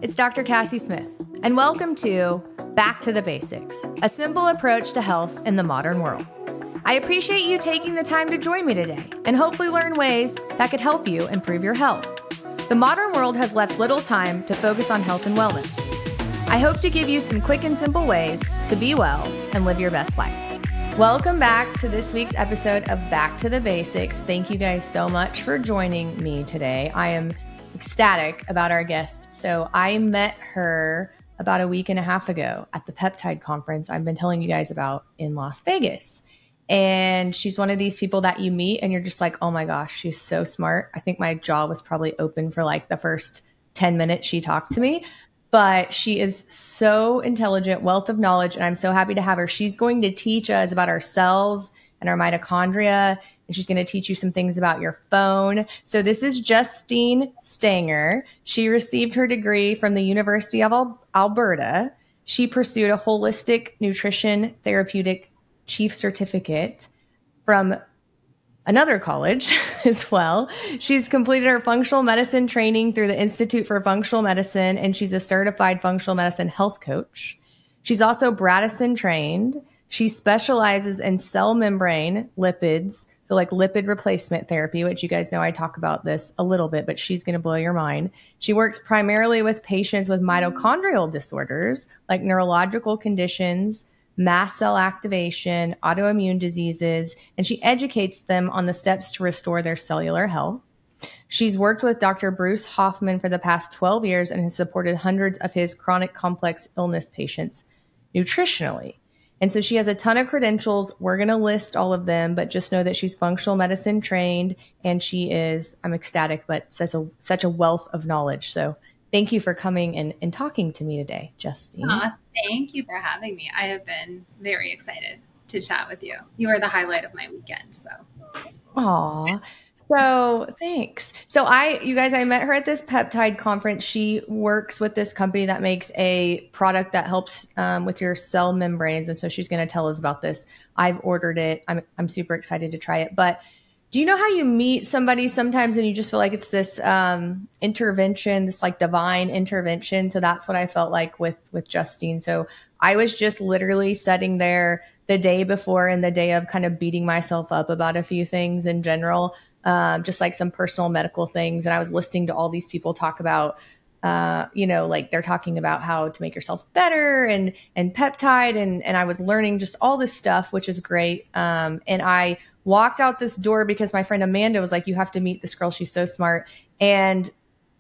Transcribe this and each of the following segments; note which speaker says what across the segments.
Speaker 1: It's Dr. Cassie Smith, and welcome to Back to the Basics, a simple approach to health in the modern world. I appreciate you taking the time to join me today and hopefully learn ways that could help you improve your health. The modern world has left little time to focus on health and wellness. I hope to give you some quick and simple ways to be well and live your best life. Welcome back to this week's episode of Back to the Basics. Thank you guys so much for joining me today. I am ecstatic about our guest. So I met her about a week and a half ago at the peptide conference I've been telling you guys about in Las Vegas. And she's one of these people that you meet and you're just like, oh my gosh, she's so smart. I think my jaw was probably open for like the first 10 minutes she talked to me, but she is so intelligent, wealth of knowledge. And I'm so happy to have her. She's going to teach us about our cells and our mitochondria. And she's going to teach you some things about your phone. So this is Justine Stenger. She received her degree from the University of Alberta. She pursued a holistic nutrition therapeutic chief certificate from another college as well. She's completed her functional medicine training through the Institute for Functional Medicine, and she's a certified functional medicine health coach. She's also Bredesen trained. She specializes in cell membrane lipids, so like lipid replacement therapy, which you guys know I talk about this a little bit, but she's going to blow your mind. She works primarily with patients with mitochondrial disorders like neurological conditions, mast cell activation, autoimmune diseases, and she educates them on the steps to restore their cellular health. She's worked with Dr. Bruce Hoffman for the past 12 years and has supported hundreds of his chronic complex illness patients nutritionally. And so she has a ton of credentials. We're going to list all of them, but just know that she's functional medicine trained and she is, I'm ecstatic, but such a wealth of knowledge. So thank you for coming and talking to me today, Justine.
Speaker 2: Thank you for having me. I have been very excited to chat with you. You are the highlight of my weekend. So.
Speaker 1: Aw. So thanks. So I met her at this peptide conference. She works with this company that makes a product that helps with your cell membranes. And so she's going to tell us about this. I've ordered it. I'm super excited to try it. But do you know how you meet somebody sometimes and you just feel like it's this intervention, this like divine intervention? So that's what I felt like with Justine. So I was just literally sitting there the day before and the day of kind of beating myself up about a few things in general. Just like some personal medical things. And I was listening to all these people talk about, like they're talking about how to make yourself better and peptide. And I was learning just all this stuff, which is great. And I walked out this door because my friend Amanda was like, you have to meet this girl. She's so smart. And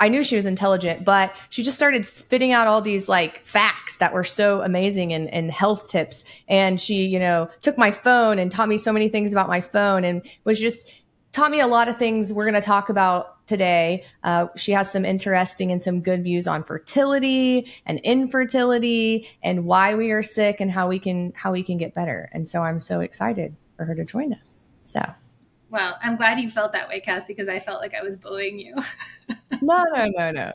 Speaker 1: I knew she was intelligent, but she just started spitting out all these like facts that were so amazing and health tips. And she, took my phone and taught me so many things about my phone and was just taught me a lot of things we're going to talk about today. She has some interesting and some good views on fertility and infertility and why we are sick and how we can get better. And so I'm so excited for her to join us. So.
Speaker 2: Well, I'm glad you felt that way, Cassie, because I felt like I was bullying you.
Speaker 1: No.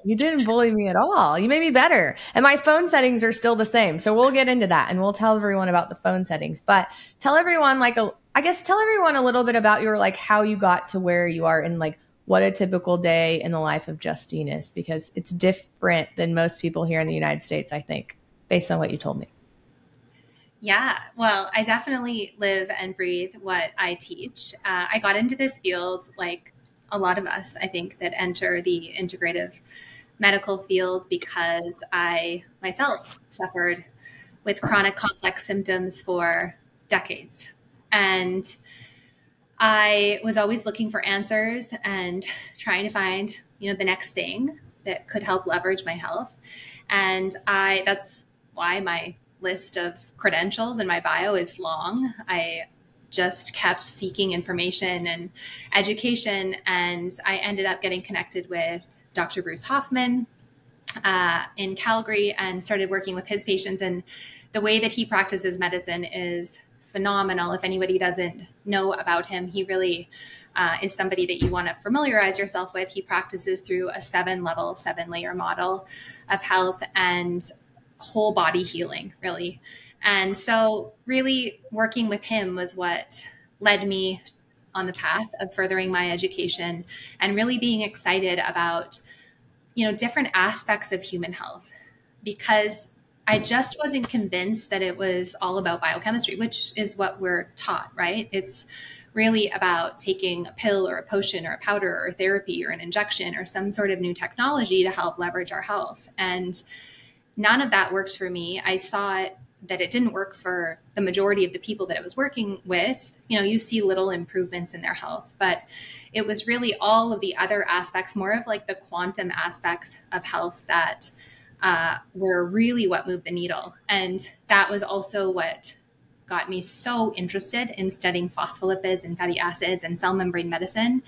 Speaker 1: You didn't bully me at all. You made me better. And my phone settings are still the same. So we'll get into that and we'll tell everyone about the phone settings. But tell everyone tell everyone a little bit about your how you got to where you are and what a typical day in the life of Justine is, because it's different than most people here in the United States, I think, based on what you told me.
Speaker 2: Yeah, well, I definitely live and breathe what I teach. I got into this field like a lot of us, I think, that enter the integrative medical field because I myself suffered with chronic complex symptoms for decades. And I was always looking for answers and trying to find, the next thing that could help leverage my health. And that's why my list of credentials in my bio is long. I just kept seeking information and education, and I ended up getting connected with Dr. Bruce Hoffman in Calgary and started working with his patients. And the way that he practices medicine is phenomenal. If anybody doesn't know about him, he really is somebody that you want to familiarize yourself with. He practices through a 7-layer model of health and whole body healing, really. And so really working with him was what led me on the path of furthering my education and really being excited about different aspects of human health, because I just wasn't convinced that it was all about biochemistry, which is what we're taught, right? It's really about taking a pill or a potion or a powder or therapy or an injection or some sort of new technology to help leverage our health. And none of that works for me. I saw that it didn't work for the majority of the people that I was working with. You see little improvements in their health, but it was really all of the other aspects, more of like the quantum aspects of health that were really what moved the needle. And that was also what got me so interested in studying phospholipids and fatty acids and cell membrane medicine,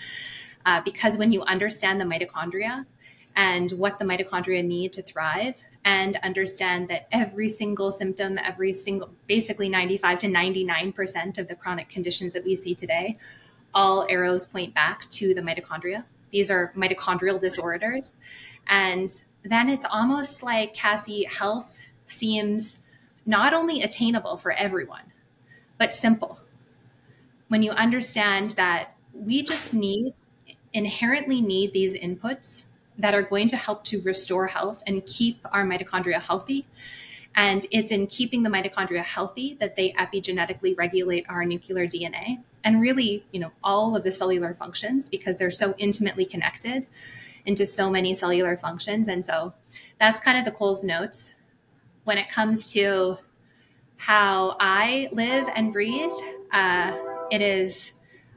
Speaker 2: because when you understand the mitochondria and what the mitochondria need to thrive, and understand that every single symptom, basically 95 to 99% of the chronic conditions that we see today, all arrows point back to the mitochondria. These are mitochondrial disorders. And then it's almost like, Cassie, health seems not only attainable for everyone, but simple. When you understand that we just inherently need these inputs that are going to help to restore health and keep our mitochondria healthy. And it's in keeping the mitochondria healthy that they epigenetically regulate our nuclear DNA and really, all of the cellular functions, because they're so intimately connected into so many cellular functions. And so that's kind of the Coles Notes when it comes to how I live and breathe. It is,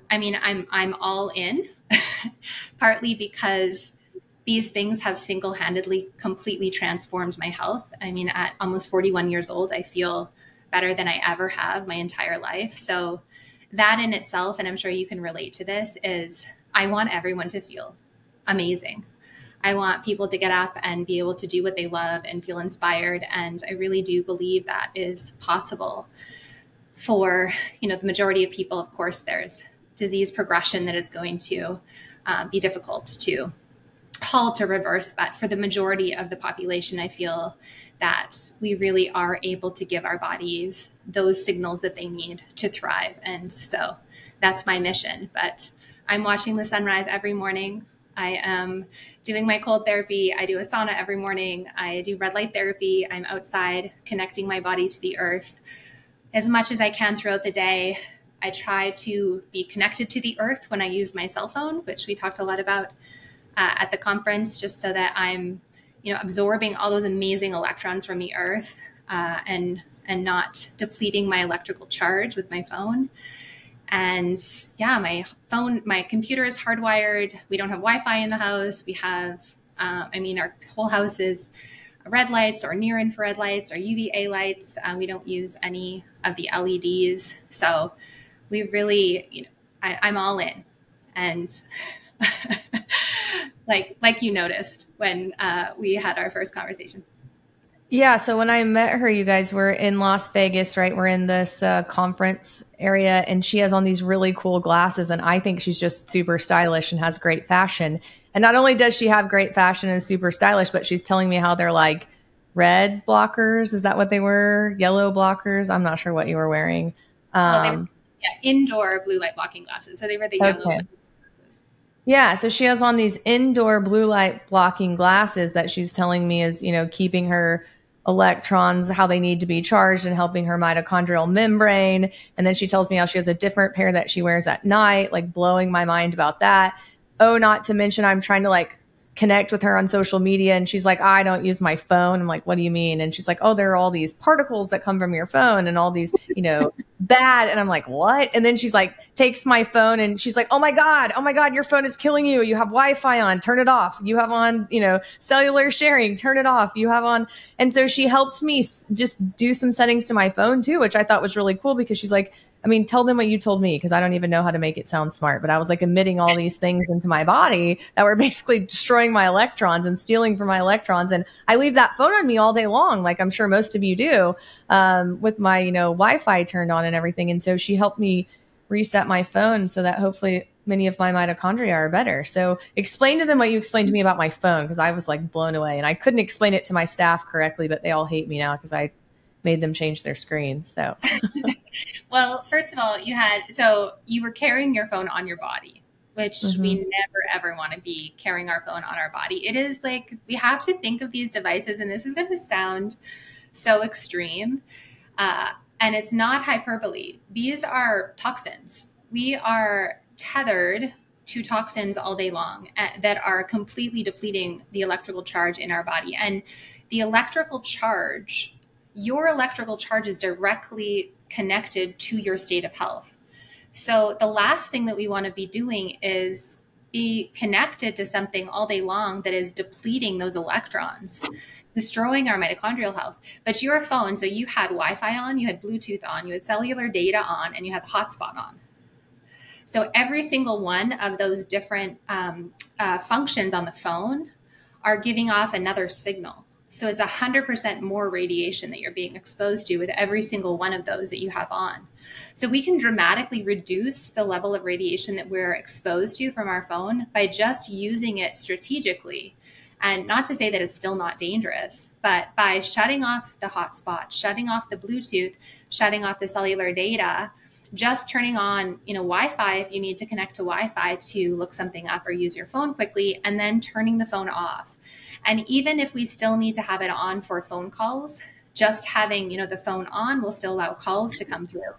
Speaker 2: I'm all in, partly because these things have single-handedly completely transformed my health. At almost 41 years old, I feel better than I ever have my entire life. So that in itself, and I'm sure you can relate to this, is I want everyone to feel amazing. I want people to get up and be able to do what they love and feel inspired. And I really do believe that is possible for, the majority of people. Of course, there's disease progression that is going to be difficult to halt or reverse, but for the majority of the population, I feel that we really are able to give our bodies those signals that they need to thrive. And so that's my mission. But I'm watching the sunrise every morning. I am doing my cold therapy. I do a sauna every morning. I do red light therapy. I'm outside connecting my body to the earth as much as I can throughout the day. I try to be connected to the earth when I use my cell phone, which we talked a lot about at the conference, just so that I'm, absorbing all those amazing electrons from the earth and not depleting my electrical charge with my phone. And yeah, my computer is hardwired. We don't have Wi-Fi in the house. We have, our whole house is red lights or near infrared lights or UVA lights. We don't use any of the LEDs. So we really, I'm all in. And like you noticed when we had our first conversation.
Speaker 1: Yeah. So when I met her, you guys were in Las Vegas, right? We're in this conference area, and she has on these really cool glasses. And I think she's just super stylish and has great fashion. And not only does she have great fashion and super stylish, but she's telling me how they're like red blockers. Is that what they were? Yellow blockers? I'm not sure what you were wearing.
Speaker 2: They were, indoor blue light blocking glasses. So they were the yellow glasses.
Speaker 1: Yeah. So she has on these indoor blue light blocking glasses that she's telling me is, keeping her electrons how they need to be charged and helping her mitochondrial membrane. And then she tells me how she has a different pair that she wears at night, like blowing my mind about that. Oh, not to mention I'm trying to connect with her on social media, and she's like, I don't use my phone. I'm like, what do you mean? And she's like, oh, there are all these particles that come from your phone and all these, bad. And I'm like, what? And then she's like, takes my phone and she's like, oh my God, your phone is killing you. You have Wi-Fi on, turn it off. You have on, cellular sharing, turn it off. You have on. And so she helped me just do some settings to my phone too, which I thought was really cool, because she's like, tell them what you told me, because I don't even know how to make it sound smart. But I was emitting all these things into my body that were basically destroying my electrons and stealing from my electrons. And I leave that phone on me all day long, like I'm sure most of you do, with my, Wi-Fi turned on and everything. And so she helped me reset my phone so that hopefully many of my mitochondria are better. So explain to them what you explained to me about my phone, because I was blown away, and I couldn't explain it to my staff correctly, but they all hate me now because I made them change their screens. So,
Speaker 2: well, first of all, you were carrying your phone on your body, which we never, ever want to be carrying our phone on our body. It is like, we have to think of these devices, and this is going to sound so extreme, and it's not hyperbole. These are toxins. We are tethered to toxins all day long that are completely depleting the electrical charge in our body. And the electrical charge, your electrical charge, is directly connected to your state of health. So the last thing that we want to be doing is be connected to something all day long that is depleting those electrons, destroying our mitochondrial health. But your phone, so you had Wi-Fi on, you had Bluetooth on, you had cellular data on, and you had hotspot on. So every single one of those different functions on the phone are giving off another signal. So it's 100% more radiation that you're being exposed to with every single one of those that you have on. So we can dramatically reduce the level of radiation that we're exposed to from our phone by just using it strategically. And not to say that it's still not dangerous, but by shutting off the hotspot, shutting off the Bluetooth, shutting off the cellular data, just turning on, Wi-Fi if you need to connect to Wi-Fi to look something up or use your phone quickly, and then turning the phone off. And even if we still need to have it on for phone calls, just having, the phone on will still allow calls to come through.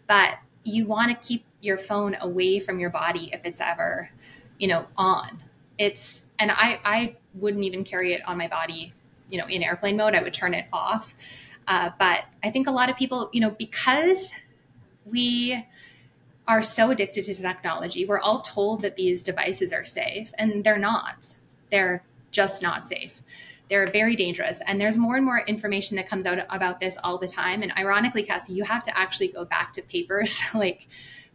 Speaker 2: But you want to keep your phone away from your body if it's ever, on. And I wouldn't even carry it on my body, in airplane mode. I would turn it off. But I think a lot of people, because we are so addicted to technology, we're all told that these devices are safe, and they're not. They're just not safe. They're very dangerous. And there's more and more information that comes out about this all the time. And ironically, Cassie, you have to actually go back to papers like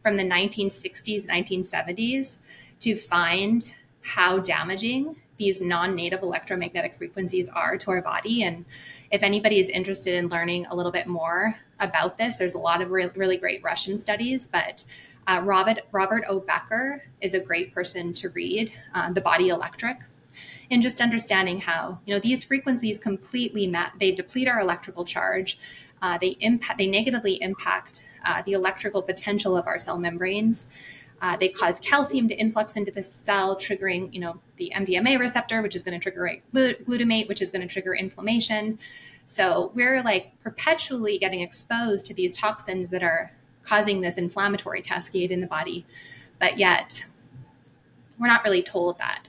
Speaker 2: from the 1960s, 1970s to find how damaging these non-native electromagnetic frequencies are to our body. And if anybody is interested in learning a little bit more about this, there's a lot of really great Russian studies, but Robert O. Becker is a great person to read, The Body Electric, and just understanding how, these frequencies completely they deplete our electrical charge. They negatively impact the electrical potential of our cell membranes. They cause calcium to influx into the cell, triggering, the MDMA receptor, which is going to trigger glutamate, which is going to trigger inflammation. So we're like perpetually getting exposed to these toxins that are causing this inflammatory cascade in the body. But yet we're not really told that.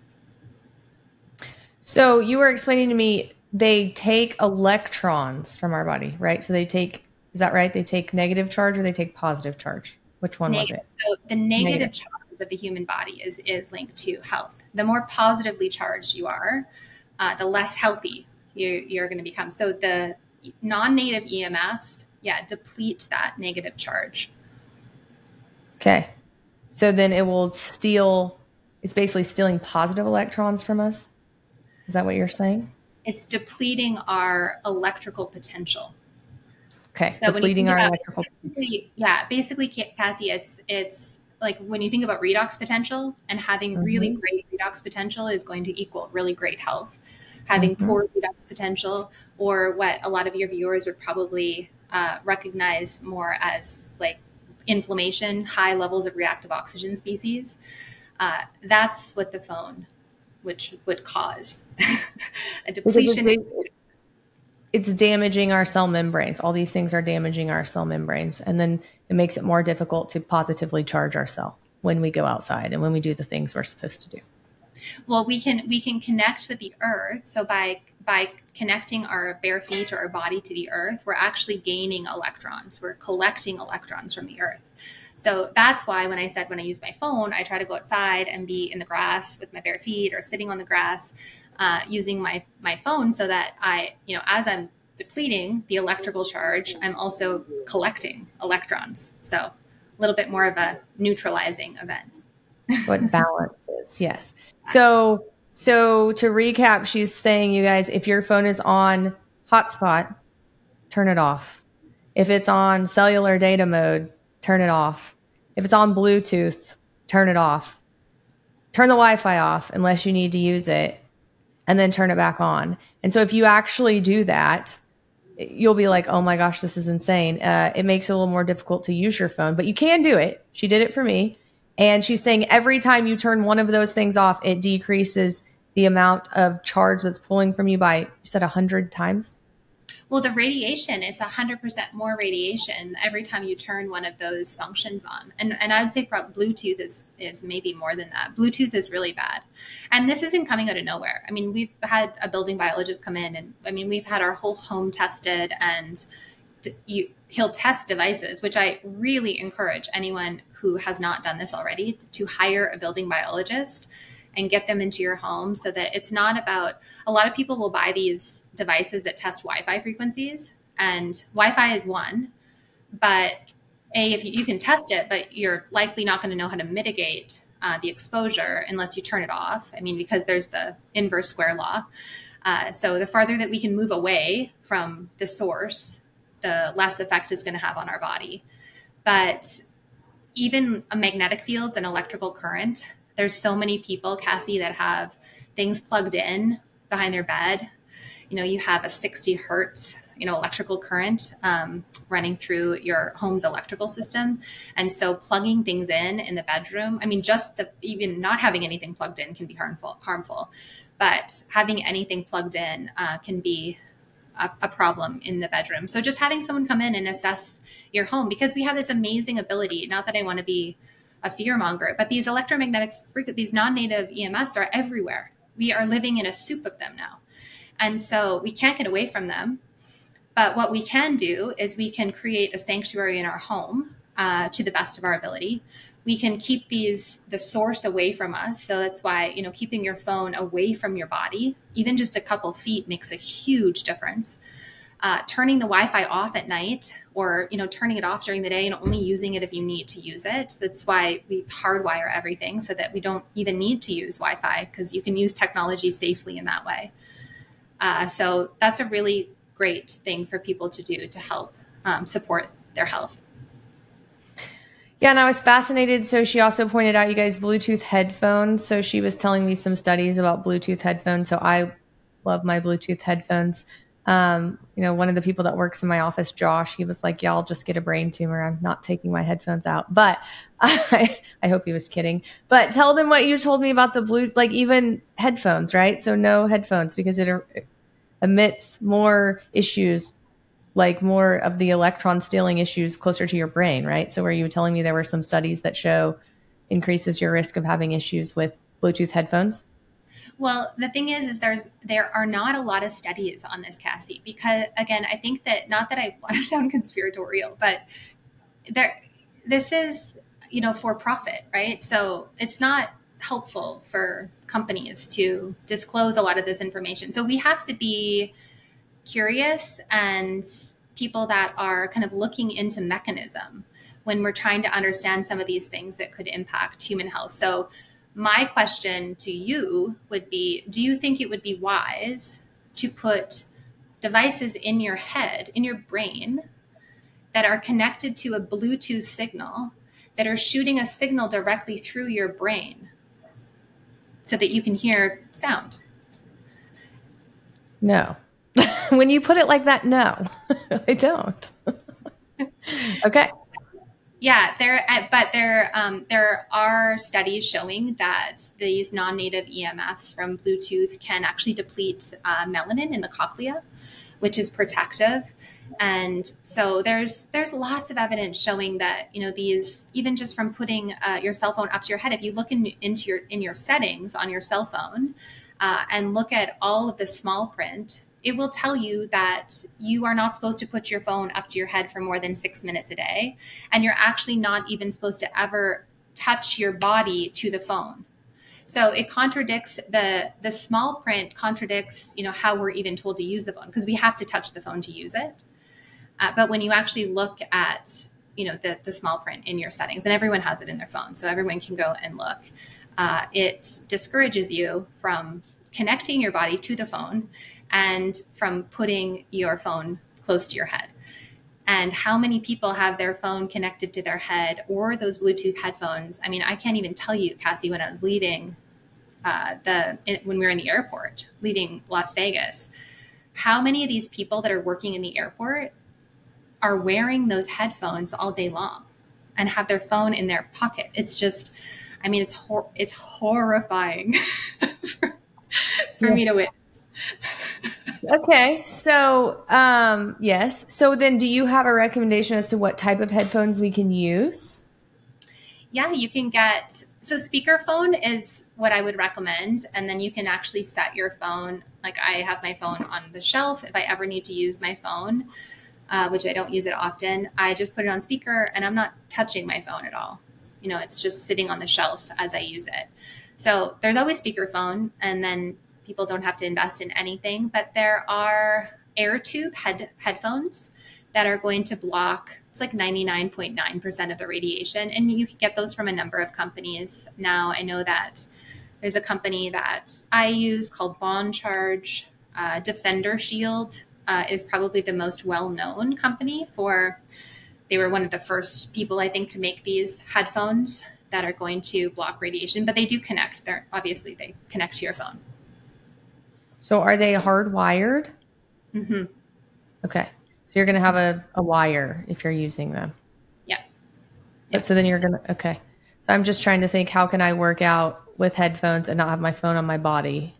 Speaker 1: So you were explaining to me they take electrons from our body, right? So is that right? They take negative charge or they take positive charge? Which one was it?
Speaker 2: So the negative charge of the human body is linked to health. The more positively charged you are, the less healthy you're going to become. So the non-native EMFs, deplete that negative charge.
Speaker 1: Okay. So then it's basically stealing positive electrons from us. Is that what you're saying?
Speaker 2: It's depleting our electrical potential.
Speaker 1: Okay, so depleting our electrical.
Speaker 2: Basically, Cassie, it's like when you think about redox potential, and having really great redox potential is going to equal really great health. Having poor redox potential, or what a lot of your viewers would probably recognize more as like inflammation, high levels of reactive oxygen species, that's what the phone would cause a depletion.
Speaker 1: It's damaging our cell membranes. All these things are damaging our cell membranes. And then it makes it more difficult to positively charge our cell when we go outside and when we do the things we're supposed to do.
Speaker 2: Well, we can connect with the earth. So by connecting our bare feet or our body to the earth, we're actually gaining electrons. We're collecting electrons from the earth. So that's why when I use my phone, I try to go outside and be in the grass with my bare feet or sitting on the grass, using my phone, so that as I'm depleting the electrical charge, I'm also collecting electrons. So a little bit more of a neutralizing event.
Speaker 1: What balance is, yes. So to recap, she's saying, you guys, if your phone is on hotspot, turn it off. If it's on cellular data mode, turn it off. If it's on Bluetooth, turn it off. Turn the Wi-Fi off unless you need to use it, and then turn it back on. And so if you actually do that, you'll be like, oh my gosh, this is insane. It makes it a little more difficult to use your phone, but you can do it. She did it for me. And she's saying every time you turn one of those things off, it decreases the amount of charge that's pulling from you by, you said 100 times?
Speaker 2: Well, the radiation is 100% more radiation every time you turn one of those functions on. And I would say Bluetooth is maybe more than that. Bluetooth is really bad. And this isn't coming out of nowhere. I mean, we've had a building biologist come in, and I mean, we've had our whole home tested, and he'll test devices, which I really encourage anyone who has not done this already to hire a building biologist and get them into your home, so that it's not about, a lot of people will buy these devices that test Wi-Fi frequencies, and Wi-Fi is one, but if you can test it, but you're likely not going to know how to mitigate the exposure unless you turn it off. I mean, because there's the inverse square law. So the farther that we can move away from the source, the less effect it's going to have on our body. But even a magnetic field and electrical current, there's so many people, Cassie, that have things plugged in behind their bed. You know, you have a 60 hertz, electrical current running through your home's electrical system. And so plugging things in the bedroom, I mean, even not having anything plugged in can be harmful, but having anything plugged in can be a problem in the bedroom. So just having someone come in and assess your home, because we have this amazing ability, not that I want to be a fearmonger, but these electromagnetic these non-native EMFs are everywhere. We are living in a soup of them now. And so we can't get away from them. But what we can do is we can create a sanctuary in our home to the best of our ability. We can keep the source away from us. So that's why, keeping your phone away from your body, even just a couple feet, makes a huge difference. Turning the Wi-Fi off at night, or, turning it off during the day and only using it if you need to use it. That's why we hardwire everything, so that we don't even need to use Wi-Fi, because you can use technology safely in that way. So that's a really great thing for people to do to help support their health.
Speaker 1: Yeah, and I was fascinated. So she also pointed out, you guys, Bluetooth headphones. So she was telling me some studies about Bluetooth headphones. So I love my Bluetooth headphones. One of the people that works in my office, Josh, he was like, yeah, I'll just get a brain tumor. I'm not taking my headphones out. But I hope he was kidding. But tell them what you told me about the even headphones, right? So no headphones, because it emits more issues, like more of the electron stealing issues closer to your brain, right? So were you telling me there were some studies that show increases your risk of having issues with Bluetooth headphones?
Speaker 2: Well, the thing is there are not a lot of studies on this, Cassie, because again, I think that, not that I want to sound conspiratorial, but this is, for profit, right? So it's not helpful for companies to disclose a lot of this information. So we have to be curious and people that are kind of looking into mechanism when we're trying to understand some of these things that could impact human health. So my question to you would be, do you think it would be wise to put devices in your head, in your brain, that are connected to a Bluetooth signal, that are shooting a signal directly through your brain so that you can hear sound?
Speaker 1: No. When you put it like that, no, I don't. Okay.
Speaker 2: Yeah, there are studies showing that these non-native EMFs from Bluetooth can actually deplete melanin in the cochlea, which is protective. And so there's lots of evidence showing that, these, even just from putting your cell phone up to your head, if you look in your settings on your cell phone and look at all of the small print, it will tell you that you are not supposed to put your phone up to your head for more than 6 minutes a day. And you're actually not even supposed to ever touch your body to the phone. So it contradicts the small print contradicts, how we're even told to use the phone, because we have to touch the phone to use it. But when you actually look at, the small print in your settings, and everyone has it in their phone, so everyone can go and look, it discourages you from connecting your body to the phone and from putting your phone close to your head. And how many people have their phone connected to their head, or those Bluetooth headphones? I mean, I can't even tell you, Cassie, when I was leaving when we were in the airport, leaving Las Vegas, how many of these people that are working in the airport are wearing those headphones all day long. and have their phone in their pocket. It's just, I mean, it's horrifying for me to witness.
Speaker 1: Okay. So, yes. So then do you have a recommendation as to what type of headphones we can use?
Speaker 2: Yeah, you can get, so speakerphone is what I would recommend. And then you can actually set your phone. Like I have my phone on the shelf. If I ever need to use my phone, which I don't use it often, I just put it on speaker and I'm not touching my phone at all. You know, it's just sitting on the shelf as I use it. So there's always speakerphone, and then people don't have to invest in anything, but there are air tube headphones that are going to block, it's like 99.9% of the radiation. And you can get those from a number of companies. Now I know that there's a company that I use called Bond Charge. Defender Shield is probably the most well-known company they were one of the first people, I think, to make these headphones that are going to block radiation, but they do connect. They connect to your phone.
Speaker 1: So are they hardwired?
Speaker 2: Mm-hmm.
Speaker 1: Okay. So you're going to have a wire if you're using them.
Speaker 2: Yeah.
Speaker 1: So then you're going to, okay. So I'm just trying to think, how can I work out with headphones and not have my phone on my body?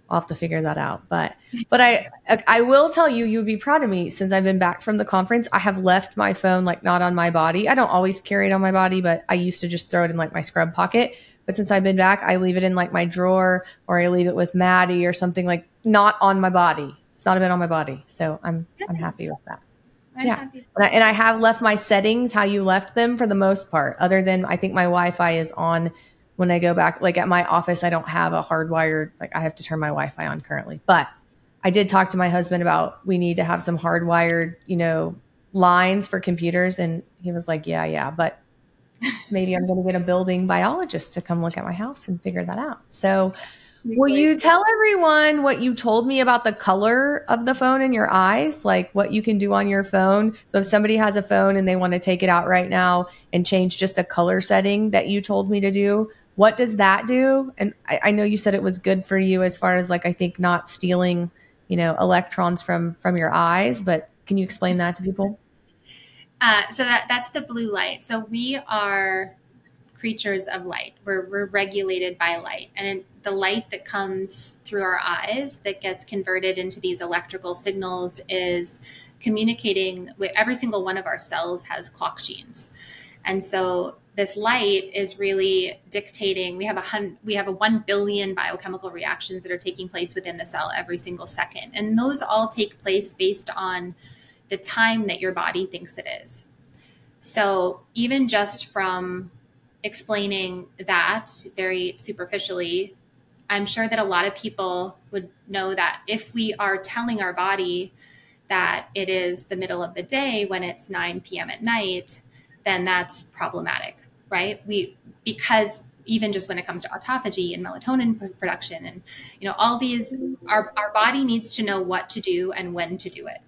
Speaker 1: I'll have to figure that out. But I will tell you, you'd be proud of me. Since I've been back from the conference, I have left my phone like not on my body. I don't always carry it on my body, but I used to just throw it in like my scrub pocket. But since I've been back, I leave it in like my drawer, or I leave it with Maddie or something, like not on my body. It's not been on my body. So I'm happy with that. And I have left my settings how you left them for the most part, other than I think my Wi-Fi is on when I go back. Like at my office, I don't have a hardwired, like I have to turn my Wi-Fi on currently. But I did talk to my husband about, we need to have some hardwired, lines for computers. And he was like, yeah, but maybe I'm going to get a building biologist to come look at my house and figure that out. So will you tell everyone what you told me about the color of the phone in your eyes, like what you can do on your phone? So if somebody has a phone and they want to take it out right now and change just a color setting that you told me to do, what does that do? And I know you said it was good for you as far as like, I think not stealing, electrons from your eyes, but can you explain that to people?
Speaker 2: So that's the blue light. So we are creatures of light. We're regulated by light. And the light that comes through our eyes that gets converted into these electrical signals is communicating with every single one of our cells has clock genes. And so this light is really dictating, we have a 1 billion biochemical reactions that are taking place within the cell every single second. And those all take place based on the time that your body thinks it is. So even just from explaining that very superficially, I'm sure that a lot of people would know that if we are telling our body that it is the middle of the day when it's 9 p.m. at night, then that's problematic, right? Because even just when it comes to autophagy and melatonin production and, all these, our body needs to know what to do and when to do it.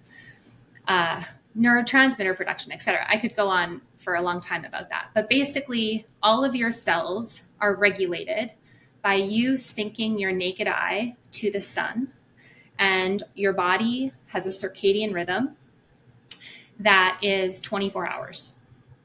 Speaker 2: Neurotransmitter production, et cetera. I could go on for a long time about that. But basically, all of your cells are regulated by you syncing your naked eye to the sun. And your body has a circadian rhythm that is 24 hours.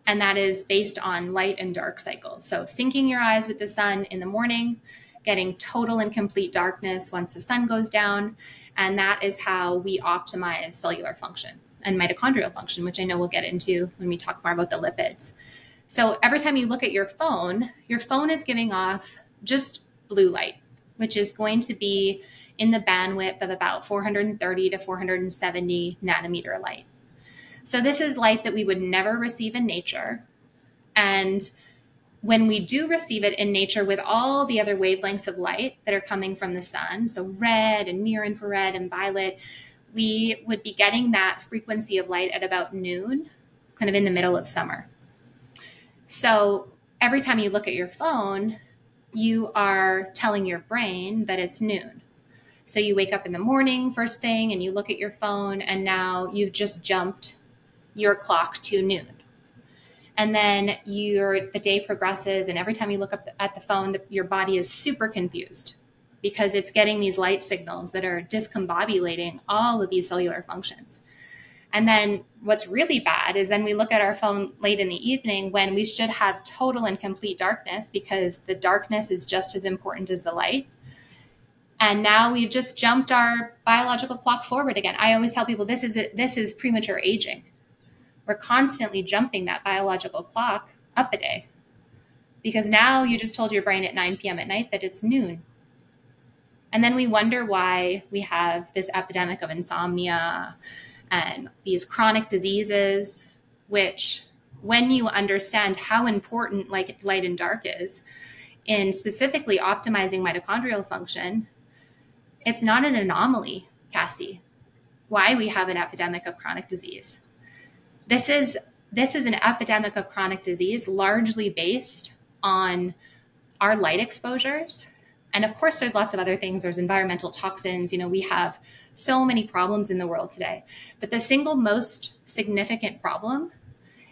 Speaker 2: And that is based on light and dark cycles. So syncing your eyes with the sun in the morning, getting total and complete darkness once the sun goes down. And that is how we optimize cellular function and mitochondrial function, which I know we'll get into when we talk more about the lipids. So every time you look at your phone is giving off just blue light, which is going to be in the bandwidth of about 430 to 470 nanometer light. So this is light that we would never receive in nature. And when we do receive it in nature with all the other wavelengths of light that are coming from the sun, so red and near infrared and violet, we would be getting that frequency of light at about noon, kind of in the middle of summer. So every time you look at your phone, you are telling your brain that it's noon. So you wake up in the morning first thing and you look at your phone, and now you've just jumped your clock to noon. And then the day progresses, and every time you look up at the phone, your body is super confused because it's getting these light signals that are discombobulating all of these cellular functions. And then what's really bad is then we look at our phone late in the evening when we should have total and complete darkness, because the darkness is just as important as the light. And now we've just jumped our biological clock forward again. I always tell people this is premature aging. We're constantly jumping that biological clock up a day, because now you just told your brain at 9 p.m. at night that it's noon. And then we wonder why we have this epidemic of insomnia and these chronic diseases, which, when you understand how important light and dark is in specifically optimizing mitochondrial function, it's not an anomaly, Cassie, why we have an epidemic of chronic disease. This is an epidemic of chronic disease largely based on our light exposures. And of course, there's lots of other things. There's environmental toxins. We have so many problems in the world today. But the single most significant problem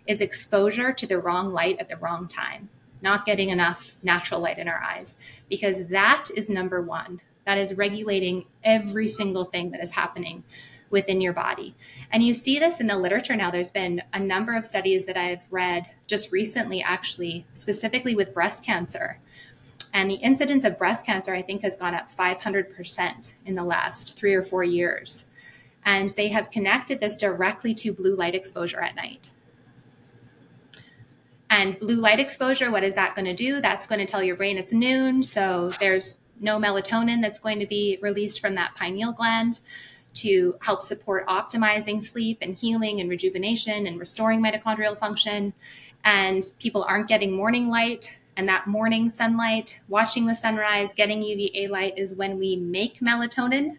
Speaker 2: is exposure to the wrong light at the wrong time, not getting enough natural light in our eyes, because that is number one. That is regulating every single thing that is happening within your body. And you see this in the literature now. There's been a number of studies that I've read just recently, actually, specifically with breast cancer. And the incidence of breast cancer, I think, has gone up 500% in the last 3 or 4 years. And they have connected this directly to blue light exposure at night. And blue light exposure, what is that going to do? That's going to tell your brain it's noon. So there's no melatonin that's going to be released from that pineal gland to help support optimizing sleep and healing and rejuvenation and restoring mitochondrial function. And people aren't getting morning light. And that morning sunlight, watching the sunrise, getting UVA light is when we make melatonin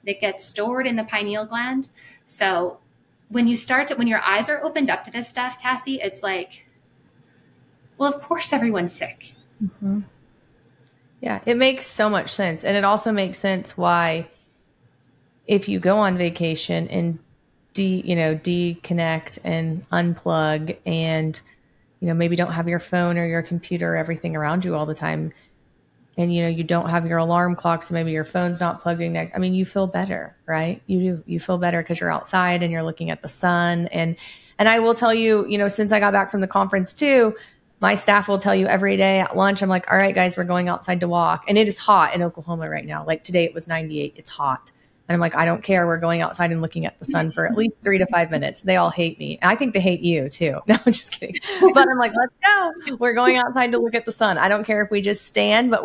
Speaker 2: that gets stored in the pineal gland. So when your eyes are opened up to this stuff, Cassie, it's like, well, of course everyone's sick.
Speaker 1: Mm-hmm. Yeah, it makes so much sense. And it also makes sense why, if you go on vacation and deconnect and unplug and maybe don't have your phone or your computer or everything around you all the time, and you don't have your alarm clock, so maybe your phone's not plugged in. I mean, you feel better, right? You feel better because you're outside and you're looking at the sun. And I will tell you, since I got back from the conference too, my staff will tell you every day at lunch, I'm like, all right, guys, we're going outside to walk. And it is hot in Oklahoma right now. Like today it was 98. It's hot. And I'm like, I don't care. We're going outside and looking at the sun for at least 3 to 5 minutes. They all hate me. I think they hate you too. No, I'm just kidding. But I'm like, let's go. We're going outside to look at the sun. I don't care if we just stand, but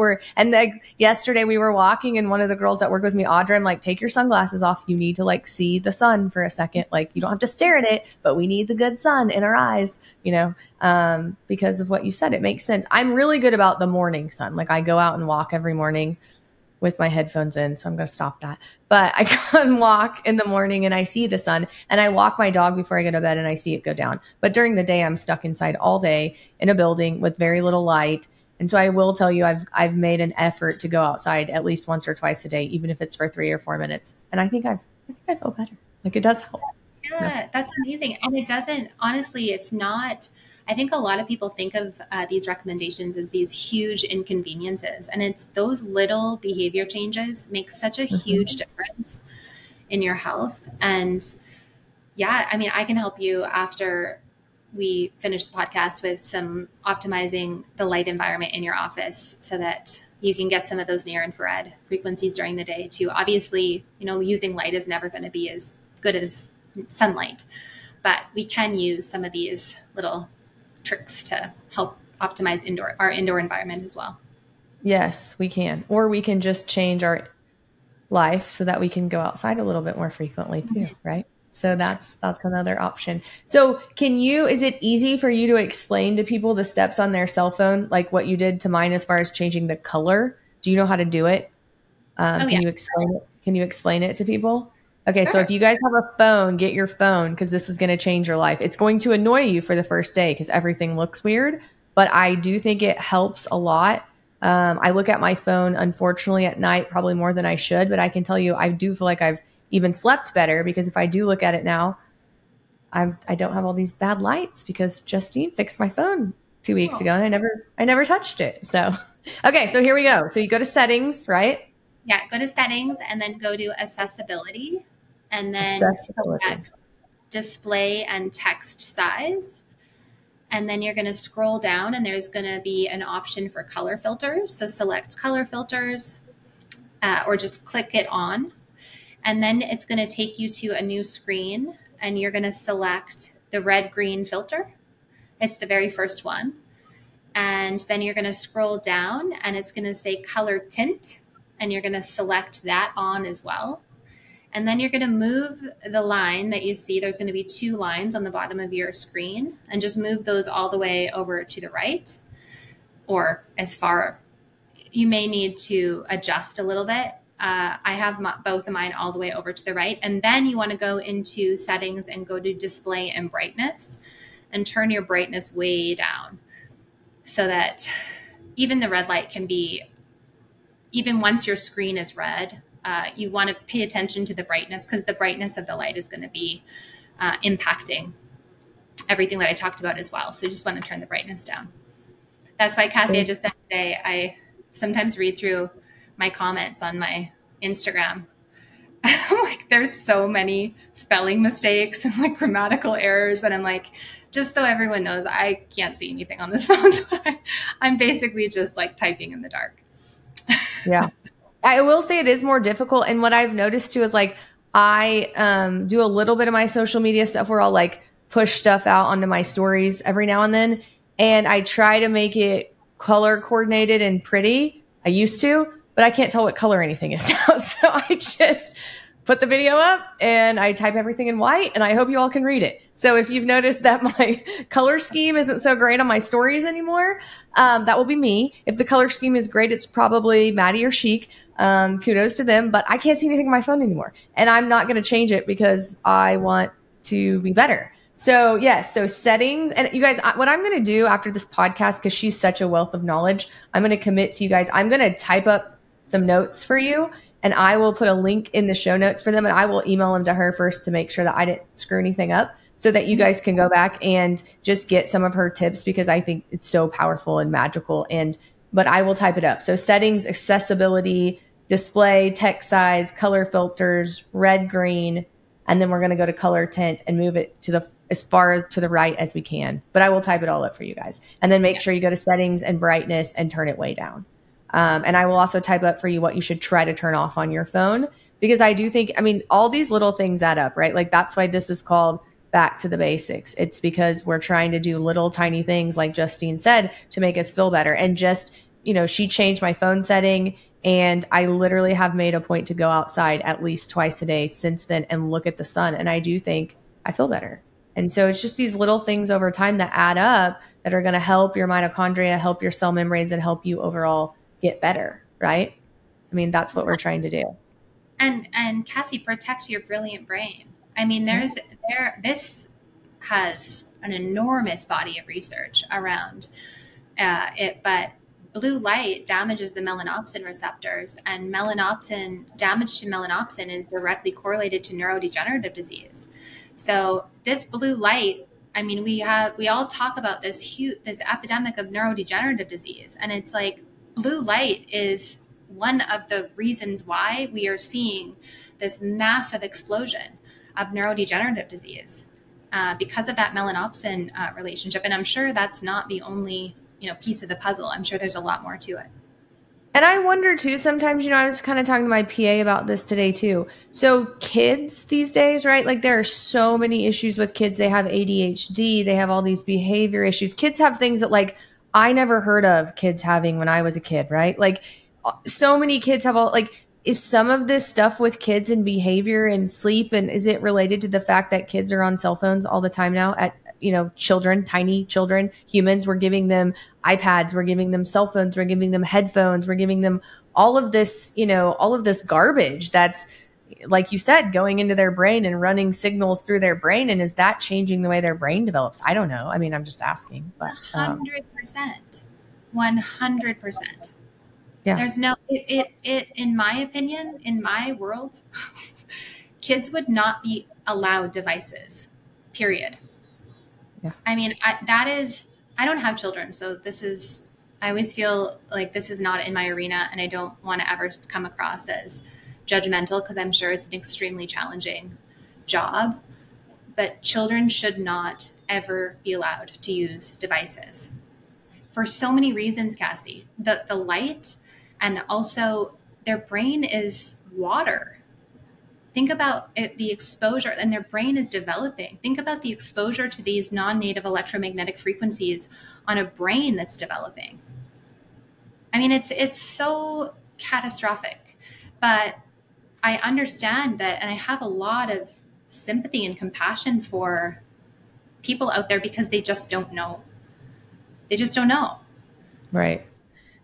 Speaker 1: yesterday we were walking and one of the girls that work with me, Audra, I'm like, take your sunglasses off. You need to see the sun for a second. Like you don't have to stare at it, but we need the good sun in our eyes, because of what you said. It makes sense. I'm really good about the morning sun. Like I go out and walk every morning with my headphones in. So I'm going to stop that. But I go and walk in the morning and I see the sun, and I walk my dog before I go to bed and I see it go down. But during the day, I'm stuck inside all day in a building with very little light. And so I will tell you, I've made an effort to go outside at least once or twice a day, even if it's for 3 or 4 minutes. And I think I feel better. Like it does help.
Speaker 2: Yeah, so. That's amazing. And it doesn't, honestly, it's not, I think a lot of people think of these recommendations as these huge inconveniences, and it's those little behavior changes make such a huge difference in your health. And yeah, I mean, I can help you after we finish the podcast with some optimizing the light environment in your office so that you can get some of those near infrared frequencies during the day too. Obviously, using light is never going to be as good as sunlight, but we can use some of these little tricks to help optimize our indoor environment as well.
Speaker 1: Yes, we can. Or we can just change our life so that we can go outside a little bit more frequently too, right? So that's another option. So is it easy for you to explain to people the steps on their cell phone, like what you did to mine as far as changing the color? Do you know how to do it? Can you explain it? Can you explain it to people? Okay, sure. So if you guys have a phone, get your phone, because this is going to change your life. It's going to annoy you for the first day because everything looks weird, but I do think it helps a lot. I look at my phone, unfortunately, at night, probably more than I should, but I can tell you I do feel like I've even slept better, because if I do look at it now, I don't have all these bad lights because Justine fixed my phone 2 weeks ago and I never touched it. So, okay, so here we go. So you go to settings, right?
Speaker 2: Yeah, go to settings and then go to accessibility. And then display and text size. And then you're going to scroll down and there's going to be an option for color filters. So select color filters or just click it on. And then it's going to take you to a new screen and you're going to select the red-green filter. It's the very first one. And then you're going to scroll down and it's going to say color tint and you're going to select that on as well. And then you're going to move the line that you see. There's going to be 2 lines on the bottom of your screen and just move those all the way over to the right or as far. You may need to adjust a little bit. I have both of mine all the way over to the right. And then you want to go into settings and go to display and brightness and turn your brightness way down so that even the red light can be, even once your screen is red, you want to pay attention to the brightness because the brightness of the light is going to be impacting everything that I talked about as well. So you just want to turn the brightness down. That's why, Cassie, I just said today, I sometimes read through my comments on my Instagram. Like there's so many spelling mistakes and like grammatical errors. And I'm like, just so everyone knows, I can't see anything on this phone. So I'm basically just like typing in the dark.
Speaker 1: Yeah. I will say it is more difficult. And what I've noticed too is like, I do a little bit of my social media stuff where I'll like push stuff out onto my stories every now and then. And I try to make it color coordinated and pretty. I used to, but I can't tell what color anything is now. So I just put the video up and I type everything in white and I hope you all can read it. So if you've noticed that my color scheme isn't so great on my stories anymore, that will be me. If the color scheme is great, it's probably Maddie or Chic. Kudos to them, but I can't see anything on my phone anymore. And I'm not going to change it because I want to be better. So yes, so settings. And you guys, what I'm going to do after this podcast, because she's such a wealth of knowledge, I'm going to commit to you guys. I'm going to type up some notes for you and I will put a link in the show notes for them and I will email them to her first to make sure that I didn't screw anything up so that you guys can go back and just get some of her tips because I think it's so powerful and magical. But I will type it up. So settings, accessibility, display, text size, color filters, red, green, and then we're going to go to color tint and move it to as far to the right as we can. But I will type it all up for you guys. And then make sure you go to settings and brightness and turn it way down. And I will also type up for you what you should try to turn off on your phone. Because I do think, all these little things add up, right? Like that's why this is called Back to the Basics. It's because we're trying to do little tiny things, like Justine said, to make us feel better. And just, she changed my phone setting. And I literally have made a point to go outside at least twice a day since then and look at the sun. And I do think I feel better. And so it's just these little things over time that add up that are going to help your mitochondria, help your cell membranes, and help you overall get better, right? That's what we're trying to do.
Speaker 2: And Cassie, protect your brilliant brain. This has an enormous body of research around it, but blue light damages the melanopsin receptors, and damage to melanopsin is directly correlated to neurodegenerative disease. So this blue light, we all talk about this epidemic of neurodegenerative disease, and it's like blue light is one of the reasons why we are seeing this massive explosion of neurodegenerative disease because of that melanopsin relationship. And I'm sure that's not the only piece of the puzzle. I'm sure there's a lot more to it.
Speaker 1: And I wonder too, sometimes, I was kind of talking to my PA about this today too. So kids these days, right? Like there are so many issues with kids. They have ADHD. They have all these behavior issues. Kids have things that like I never heard of kids having when I was a kid, right? Like so many kids have is some of this stuff with kids and behavior and sleep? And is it related to the fact that kids are on cell phones all the time now at children, tiny children, humans? We're giving them iPads, we're giving them cell phones, we're giving them headphones, we're giving them all of this, all of this garbage that's, like you said, going into their brain and running signals through their brain. And is that changing the way their brain develops? I don't know. I'm just asking. But
Speaker 2: 100%. 100%.
Speaker 1: Yeah.
Speaker 2: There's no, in my opinion, in my world, kids would not be allowed devices, period.
Speaker 1: Yeah.
Speaker 2: I don't have children, so I always feel like this is not in my arena, and I don't want to ever come across as judgmental because I'm sure it's an extremely challenging job. but children should not ever be allowed to use devices for so many reasons, Cassie. The light, and also their brain is water. Think about it, the exposure, and their brain is developing. Think about the exposure to these non-native electromagnetic frequencies on a brain that's developing. I mean, it's so catastrophic, but I understand that, and I have a lot of sympathy and compassion for people out there because they just don't know. They just don't know.
Speaker 1: Right.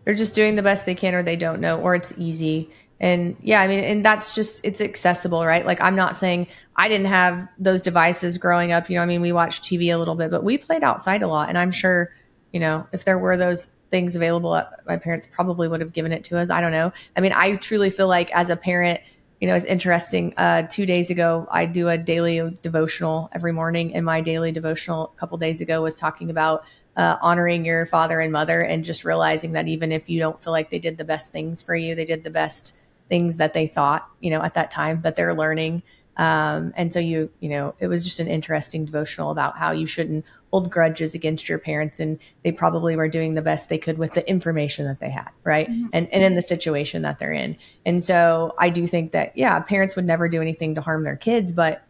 Speaker 1: They're just doing the best they can, or they don't know, or it's easy. And yeah, I mean, and that's just, it's accessible, right? Like, I'm not saying I didn't have those devices growing up. You know, I mean, we watched TV a little bit, but we played outside a lot. And I'm sure, you know, if there were those things available, my parents probably would have given it to us. I don't know. I mean, I truly feel like as a parent, you know, it's interesting. 2 days ago, I do a daily devotional every morning. And my daily devotional a couple days ago was talking about honoring your father and mother, and just realizing that even if you don't feel like they did the best things for you, they did the best things that they thought, you know, at that time that they're learning. And so you know, it was just an interesting devotional about how you shouldn't hold grudges against your parents. And they probably were doing the best they could with the information that they had. Right. Mm-hmm. And in the situation that they're in. And so I do think that, yeah, parents would never do anything to harm their kids, but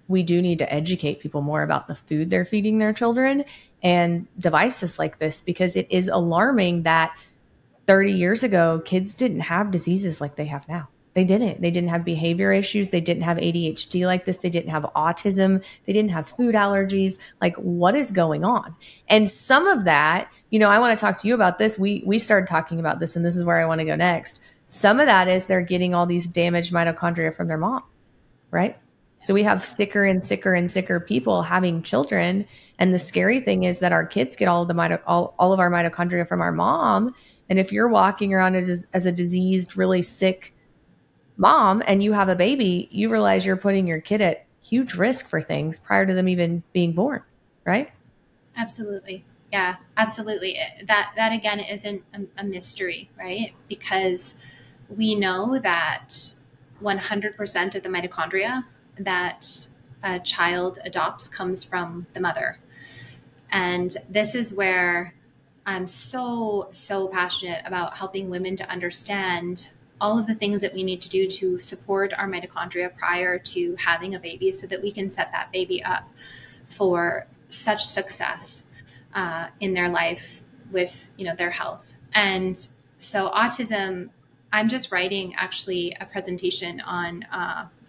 Speaker 1: we do need to educate people more about the food they're feeding their children and devices like this, because it is alarming that 30 years ago, kids didn't have diseases like they have now. They didn't have behavior issues. They didn't have ADHD like this. They didn't have autism. They didn't have food allergies. Like, what is going on? And some of that, you know, I want to talk to you about this. We started talking about this, and this is where I want to go next. Some of that is they're getting all these damaged mitochondria from their mom, right? So we have sicker and sicker and sicker people having children. And the scary thing is that our kids get all of our mitochondria from our mom. And if you're walking around as a diseased, really sick mom and you have a baby, you realize you're putting your kid at huge risk for things prior to them even being born, right?
Speaker 2: Absolutely. Yeah, absolutely. That again isn't a mystery, right? Because we know that 100% of the mitochondria that a child adopts comes from the mother. And this is where I'm so passionate about helping women to understand all of the things that we need to do to support our mitochondria prior to having a baby, so that we can set that baby up for such success in their life with, you know, their health. And so autism, I'm just writing actually a presentation on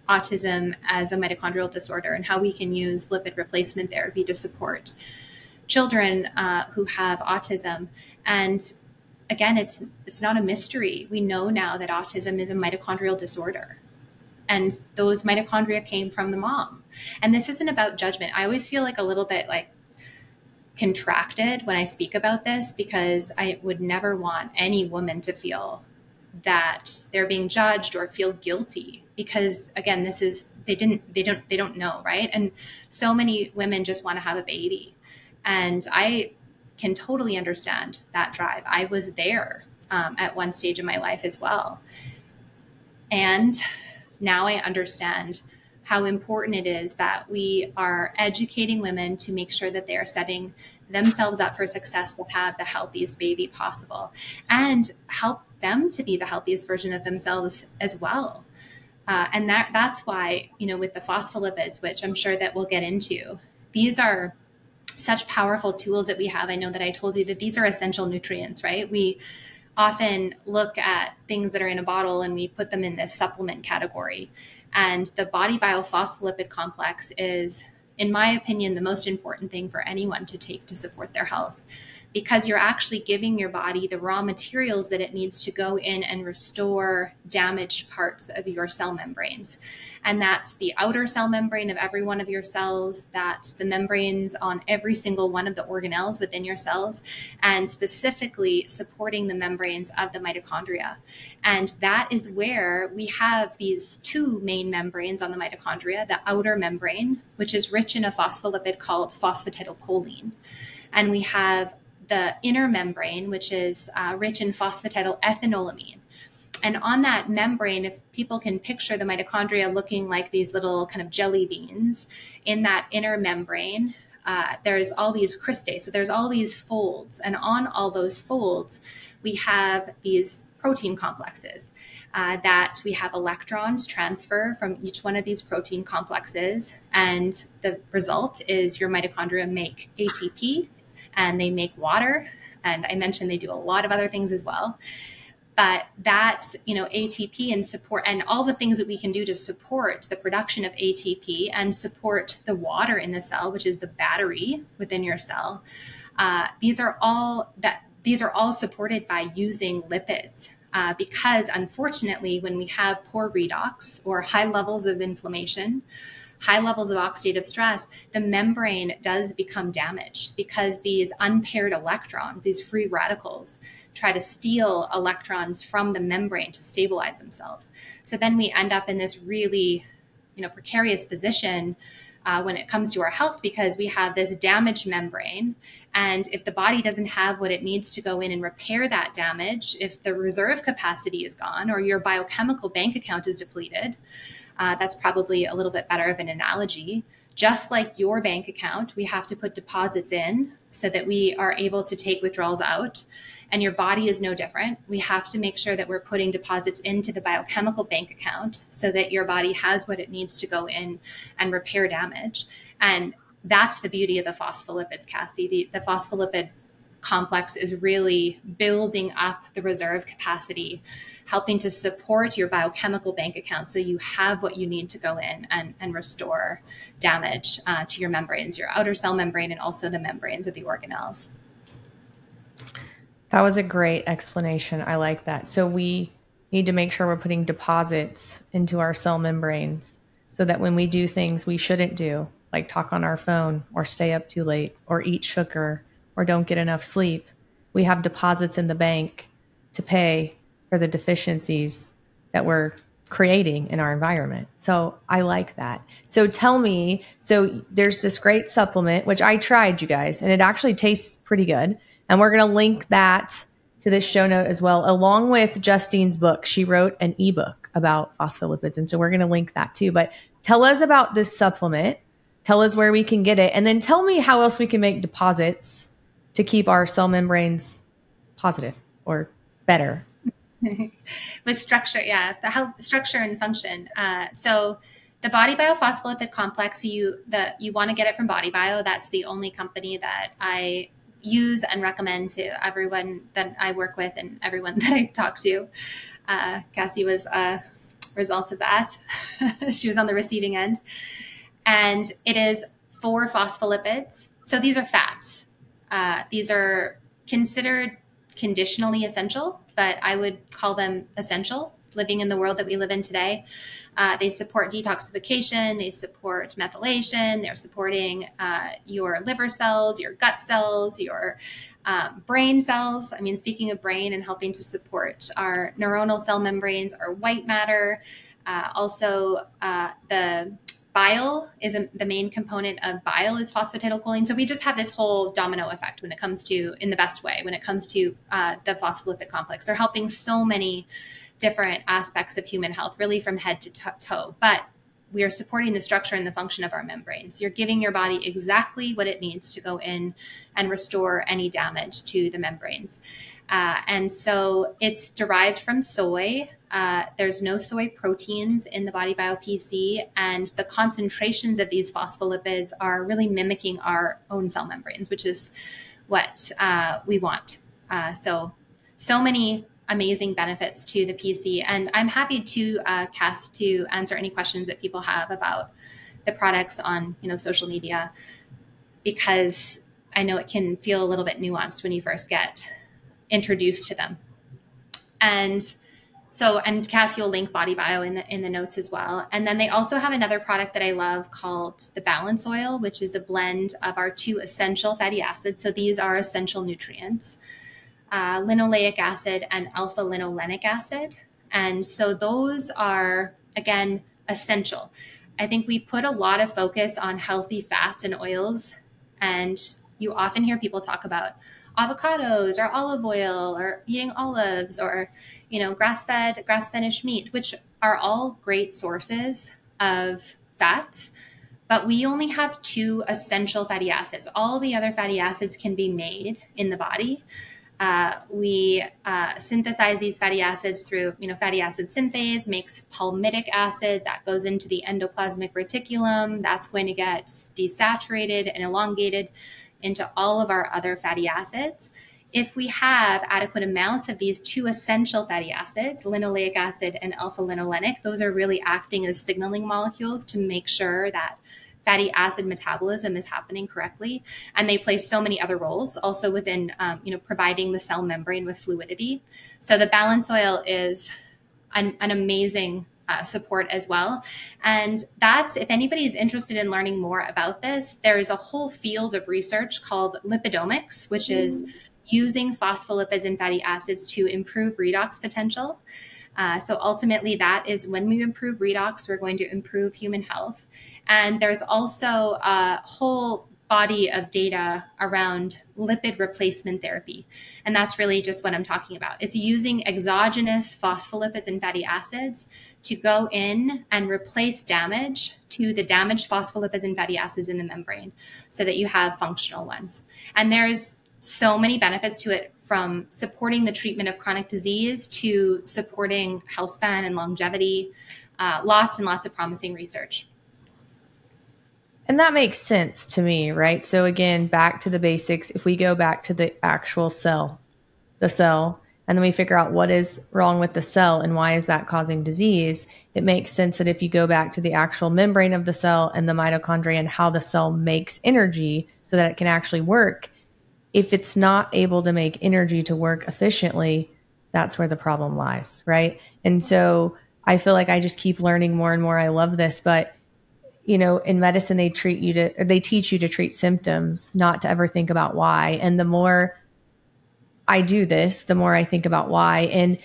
Speaker 2: autism as a mitochondrial disorder and how we can use lipid replacement therapy to support children who have autism. And again, it's not a mystery. We know now that autism is a mitochondrial disorder, and those mitochondria came from the mom. And this isn't about judgment. I always feel like a little bit like contracted when I speak about this, because I would never want any woman to feel that they're being judged or feel guilty, because again, this is, they don't know, right? And so many women just want to have a baby. And I can totally understand that drive. I was there at one stage in my life as well. And now I understand how important it is that we are educating women to make sure that they are setting themselves up for success to have the healthiest baby possible, and help them to be the healthiest version of themselves as well. And that's why, you know, with the phospholipids, which I'm sure that we'll get into, these are such powerful tools that we have. I know that I told you that these are essential nutrients, right? We often look at things that are in a bottle and we put them in this supplement category. And the body biophospholipid complex is, in my opinion, the most important thing for anyone to take to support their health, because you're actually giving your body the raw materials that it needs to go in and restore damaged parts of your cell membranes. And that's the outer cell membrane of every one of your cells. That's the membranes on every single one of the organelles within your cells, and specifically supporting the membranes of the mitochondria. And that is where we have these two main membranes on the mitochondria: the outer membrane, which is rich in a phospholipid called phosphatidylcholine. And we have the inner membrane, which is rich in phosphatidylethanolamine. And on that membrane, if people can picture the mitochondria looking like these little kind of jelly beans, in that inner membrane, there's all these cristae. So there's all these folds. And on all those folds, we have these protein complexes that we have electrons transfer from each one of these protein complexes. And the result is your mitochondria make ATP and they make water. And I mentioned they do a lot of other things as well. But that, ATP and support and all the things that we can do to support the production of ATP and support the water in the cell, which is the battery within your cell. These are all supported by using lipids. Because unfortunately, when we have poor redox or high levels of inflammation, high levels of oxidative stress, the membrane does become damaged because these unpaired electrons, these free radicals, try to steal electrons from the membrane to stabilize themselves. So then we end up in this really, precarious position when it comes to our health, because we have this damaged membrane. And if the body doesn't have what it needs to go in and repair that damage, if the reserve capacity is gone or your biochemical bank account is depleted, that's probably a little bit better of an analogy. Just like your bank account, we have to put deposits in so that we are able to take withdrawals out. And your body is no different. We have to make sure that we're putting deposits into the biochemical bank account so that your body has what it needs to go in and repair damage. And that's the beauty of the phospholipids, Cassie. The phospholipid complex is really building up the reserve capacity, helping to support your biochemical bank account so you have what you need to go in and restore damage to your membranes, your outer cell membrane, and also the membranes of the organelles.
Speaker 1: That was a great explanation. I like that. So we need to make sure we're putting deposits into our cell membranes so that when we do things we shouldn't do, like talk on our phone or stay up too late or eat sugar or don't get enough sleep, we have deposits in the bank to pay for the deficiencies that we're creating in our environment. So I like that. So tell me, so there's this great supplement, which I tried, you guys, and it actually tastes pretty good. And we're going to link that to this show note as well, along with Justine's book. She wrote an ebook about phospholipids. And so we're going to link that too. But tell us about this supplement. Tell us where we can get it. And then tell me how else we can make deposits to keep our cell membranes positive or better.
Speaker 2: With structure, yeah, the health, structure and function. So the Body Bio Phospholipid Complex, you want to get it from Body Bio. That's the only company that I use and recommend to everyone that I work with and everyone that I talk to. Cassie was a result of that. She was on the receiving end. And it is 4 phospholipids. So these are fats. These are considered conditionally essential, but I would call them essential, living in the world that we live in today. They support detoxification, they support methylation, they're supporting your liver cells, your gut cells, your brain cells. I mean, speaking of brain and helping to support our neuronal cell membranes, our white matter. Also, the bile is the main component of bile is phosphatidylcholine. So we just have this whole domino effect when it comes to, in the best way, when it comes to the phospholipid complex. They're helping so many different aspects of human health, really from head to toe. But we are supporting the structure and the function of our membranes. You're giving your body exactly what it needs to go in and restore any damage to the membranes. And so it's derived from soy. There's no soy proteins in the Body Bio PC, and the concentrations of these phospholipids are really mimicking our own cell membranes, which is what we want. So many amazing benefits to the PC. And I'm happy to Cass to answer any questions that people have about the products on social media, because I know it can feel a little bit nuanced when you first get introduced to them. And Cass, you'll link Body Bio in the notes as well. And then they also have another product that I love called the Balance Oil, which is a blend of our 2 essential fatty acids. So these are essential nutrients. Linoleic acid and alpha linolenic acid. And so those are, again, essential. I think we put a lot of focus on healthy fats and oils, and you often hear people talk about avocados or olive oil or eating olives or, grass-fed, grass-finished meat, which are all great sources of fats. But we only have 2 essential fatty acids. All the other fatty acids can be made in the body. We synthesize these fatty acids through, fatty acid synthase, makes palmitic acid that goes into the endoplasmic reticulum. That's going to get desaturated and elongated into all of our other fatty acids. If we have adequate amounts of these 2 essential fatty acids, linoleic acid and alpha-linolenic, those are really acting as signaling molecules to make sure that fatty acid metabolism is happening correctly. And they play so many other roles also within, providing the cell membrane with fluidity. So the balance oil is an amazing support as well. And that's, if anybody is interested in learning more about this, there is a whole field of research called lipidomics, which is using phospholipids and fatty acids to improve redox potential. So ultimately, that is when we improve redox, we're going to improve human health. And there's also a whole body of data around lipid replacement therapy. And that's really just what I'm talking about. It's using exogenous phospholipids and fatty acids to go in and replace damage to the damaged phospholipids and fatty acids in the membrane so that you have functional ones. And there's so many benefits to it, from supporting the treatment of chronic disease to supporting health span and longevity. Lots and lots of promising research.
Speaker 1: And that makes sense to me, right? So again, back to the basics. If we go back to the actual cell, and then we figure out what is wrong with the cell and why is that causing disease, it makes sense that if you go back to the actual membrane of the cell and the mitochondria and how the cell makes energy so that it can actually work, if it's not able to make energy to work efficiently, that's where the problem lies, right? And so I feel like I just keep learning more and more. I love this, but in medicine, they teach you to treat symptoms, not to ever think about why. And the more I do this, the more I think about why. And,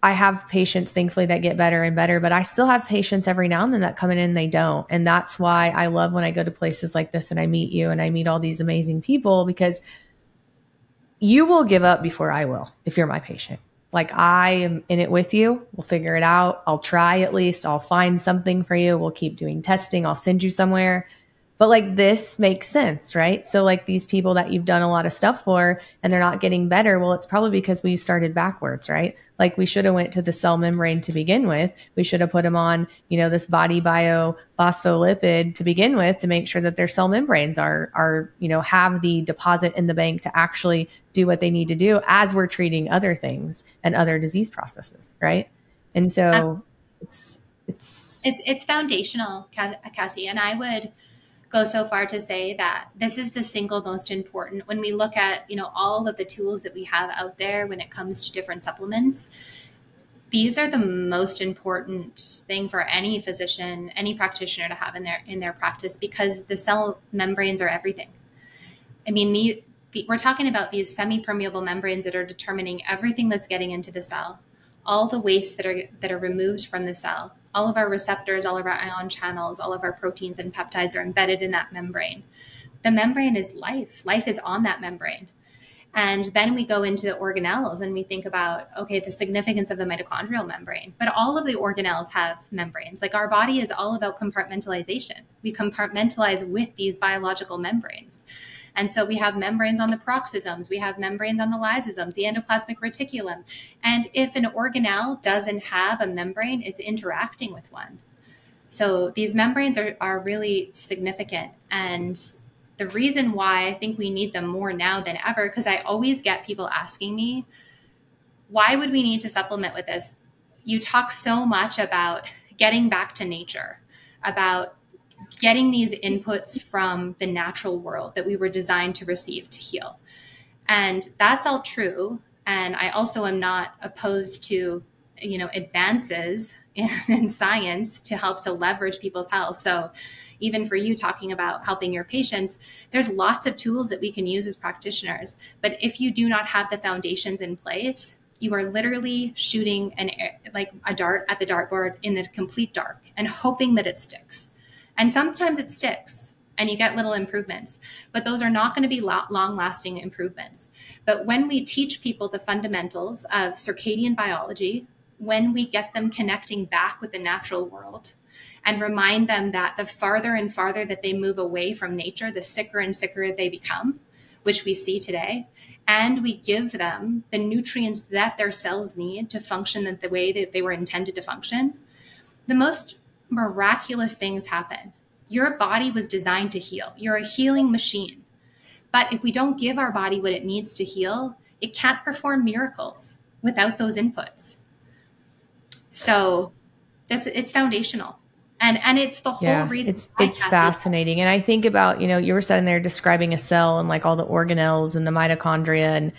Speaker 1: I have patients, thankfully, that get better and better, but I still have patients every now and then that come in and they don't. And that's why I love when I go to places like this and I meet you and I meet all these amazing people, because you will give up before I will if you're my patient. Like, I am in it with you. We'll figure it out. I'll try at least. I'll find something for you. We'll keep doing testing. I'll send you somewhere. But like, this makes sense, right? So like, these people that you've done a lot of stuff for and they're not getting better, well, it's probably because we started backwards, right? Like, we should have went to the cell membrane to begin with. We should have put them on, this body bio phospholipid to begin with, to make sure that their cell membranes are have the deposit in the bank to actually do what they need to do as we're treating other things and other disease processes, right? And so it's
Speaker 2: foundational, Cassie. And I would go so far to say that this is the single most important, when we look at, all of the tools that we have out there when it comes to different supplements, these are the most important thing for any physician, any practitioner to have in their practice, because the cell membranes are everything. I mean, we're talking about these semi-permeable membranes that are determining everything that's getting into the cell, all the waste that are removed from the cell. All of our receptors, all of our ion channels, all of our proteins and peptides are embedded in that membrane. The membrane is life. Life is on that membrane. And then we go into the organelles and we think about, okay, the significance of the mitochondrial membrane. But all of the organelles have membranes. Like, our body is all about compartmentalization. We compartmentalize with these biological membranes. And so we have membranes on the peroxisomes, we have membranes on the lysosomes, the endoplasmic reticulum. And if an organelle doesn't have a membrane, it's interacting with one. So these membranes are really significant. And the reason why I think we need them more now than ever, because I always get people asking me, why would we need to supplement with this? You talk so much about getting back to nature, about getting these inputs from the natural world that we were designed to receive to heal. And that's all true. And I also am not opposed to, advances in science to help to leverage people's health. So even for you talking about helping your patients, there's lots of tools that we can use as practitioners. But if you do not have the foundations in place, you are literally shooting a dart at the dartboard in the complete dark and hoping that it sticks. And sometimes it sticks, and you get little improvements, but those are not going to be long-lasting improvements. But when we teach people the fundamentals of circadian biology, when we get them connecting back with the natural world and remind them that the farther and farther that they move away from nature, the sicker and sicker they become, which we see today, and we give them the nutrients that their cells need to function the way that they were intended to function, the most miraculous things happen. Your body was designed to heal. You're a healing machine. But if we don't give our body what it needs to heal, it can't perform miracles without those inputs. So it's foundational. And it's the whole reason.
Speaker 1: It's fascinating. And I think about, you were sitting there describing a cell and like all the organelles and the mitochondria. And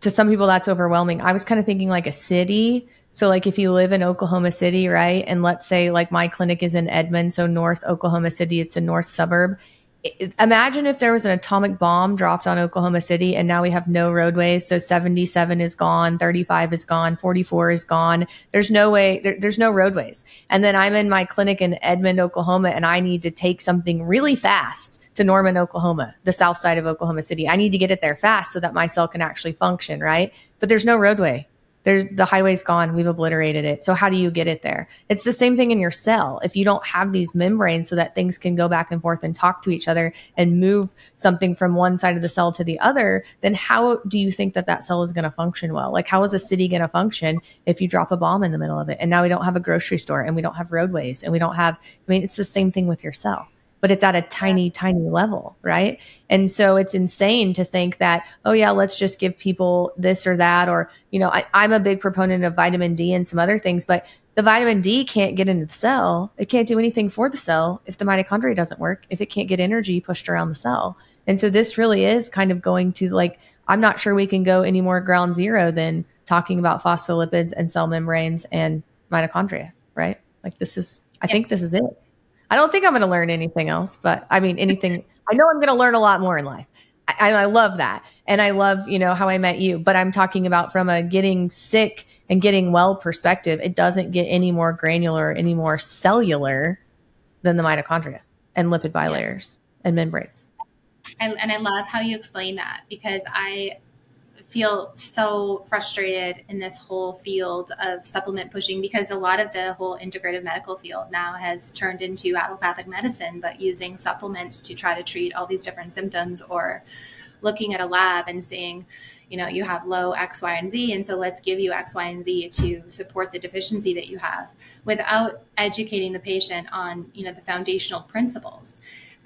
Speaker 1: to some people that's overwhelming. I was kind of thinking like a city. So like if you live in Oklahoma City, right? And let's say like my clinic is in Edmond, so North Oklahoma City, it's a north suburb. Imagine if there was an atomic bomb dropped on Oklahoma City and now we have no roadways. So 77 is gone, 35 is gone, 44 is gone. There's no way, there's no roadways. And then I'm in my clinic in Edmond, Oklahoma, and I need to take something really fast to Norman, Oklahoma, the south side of Oklahoma City. I need to get it there fast so that my cell can actually function, right? But there's no roadway. The highway's gone. We've obliterated it. So how do you get it there? It's the same thing in your cell. If you don't have these membranes so that things can go back and forth and talk to each other and move something from one side of the cell to the other, then how do you think that cell is going to function well? Like how is a city going to function if you drop a bomb in the middle of it? And now we don't have a grocery store and we don't have roadways and we don't have, it's the same thing with your cell. But it's at a tiny, tiny level, right? And so it's insane to think that, oh yeah, let's just give people this or that. Or, I'm a big proponent of vitamin D and some other things, but the vitamin D can't get into the cell. It can't do anything for the cell if the mitochondria doesn't work, if it can't get energy pushed around the cell. And so this really is kind of going to I'm not sure we can go any more ground zero than talking about phospholipids and cell membranes and mitochondria, right? I think this is it. I don't think I'm going to learn anything else, but anything, I know I'm going to learn a lot more in life. I love that. And I love, how I met you, but I'm talking about from a getting sick and getting well perspective. It doesn't get any more granular, any more cellular than the mitochondria and lipid bilayers and membranes.
Speaker 2: And I love how you explain that, because I feel so frustrated in this whole field of supplement pushing, because a lot of the whole integrative medical field now has turned into allopathic medicine, but using supplements to try to treat all these different symptoms, or looking at a lab and saying, you have low X, Y, and Z, and so let's give you X, Y, and Z to support the deficiency that you have, without educating the patient on, the foundational principles.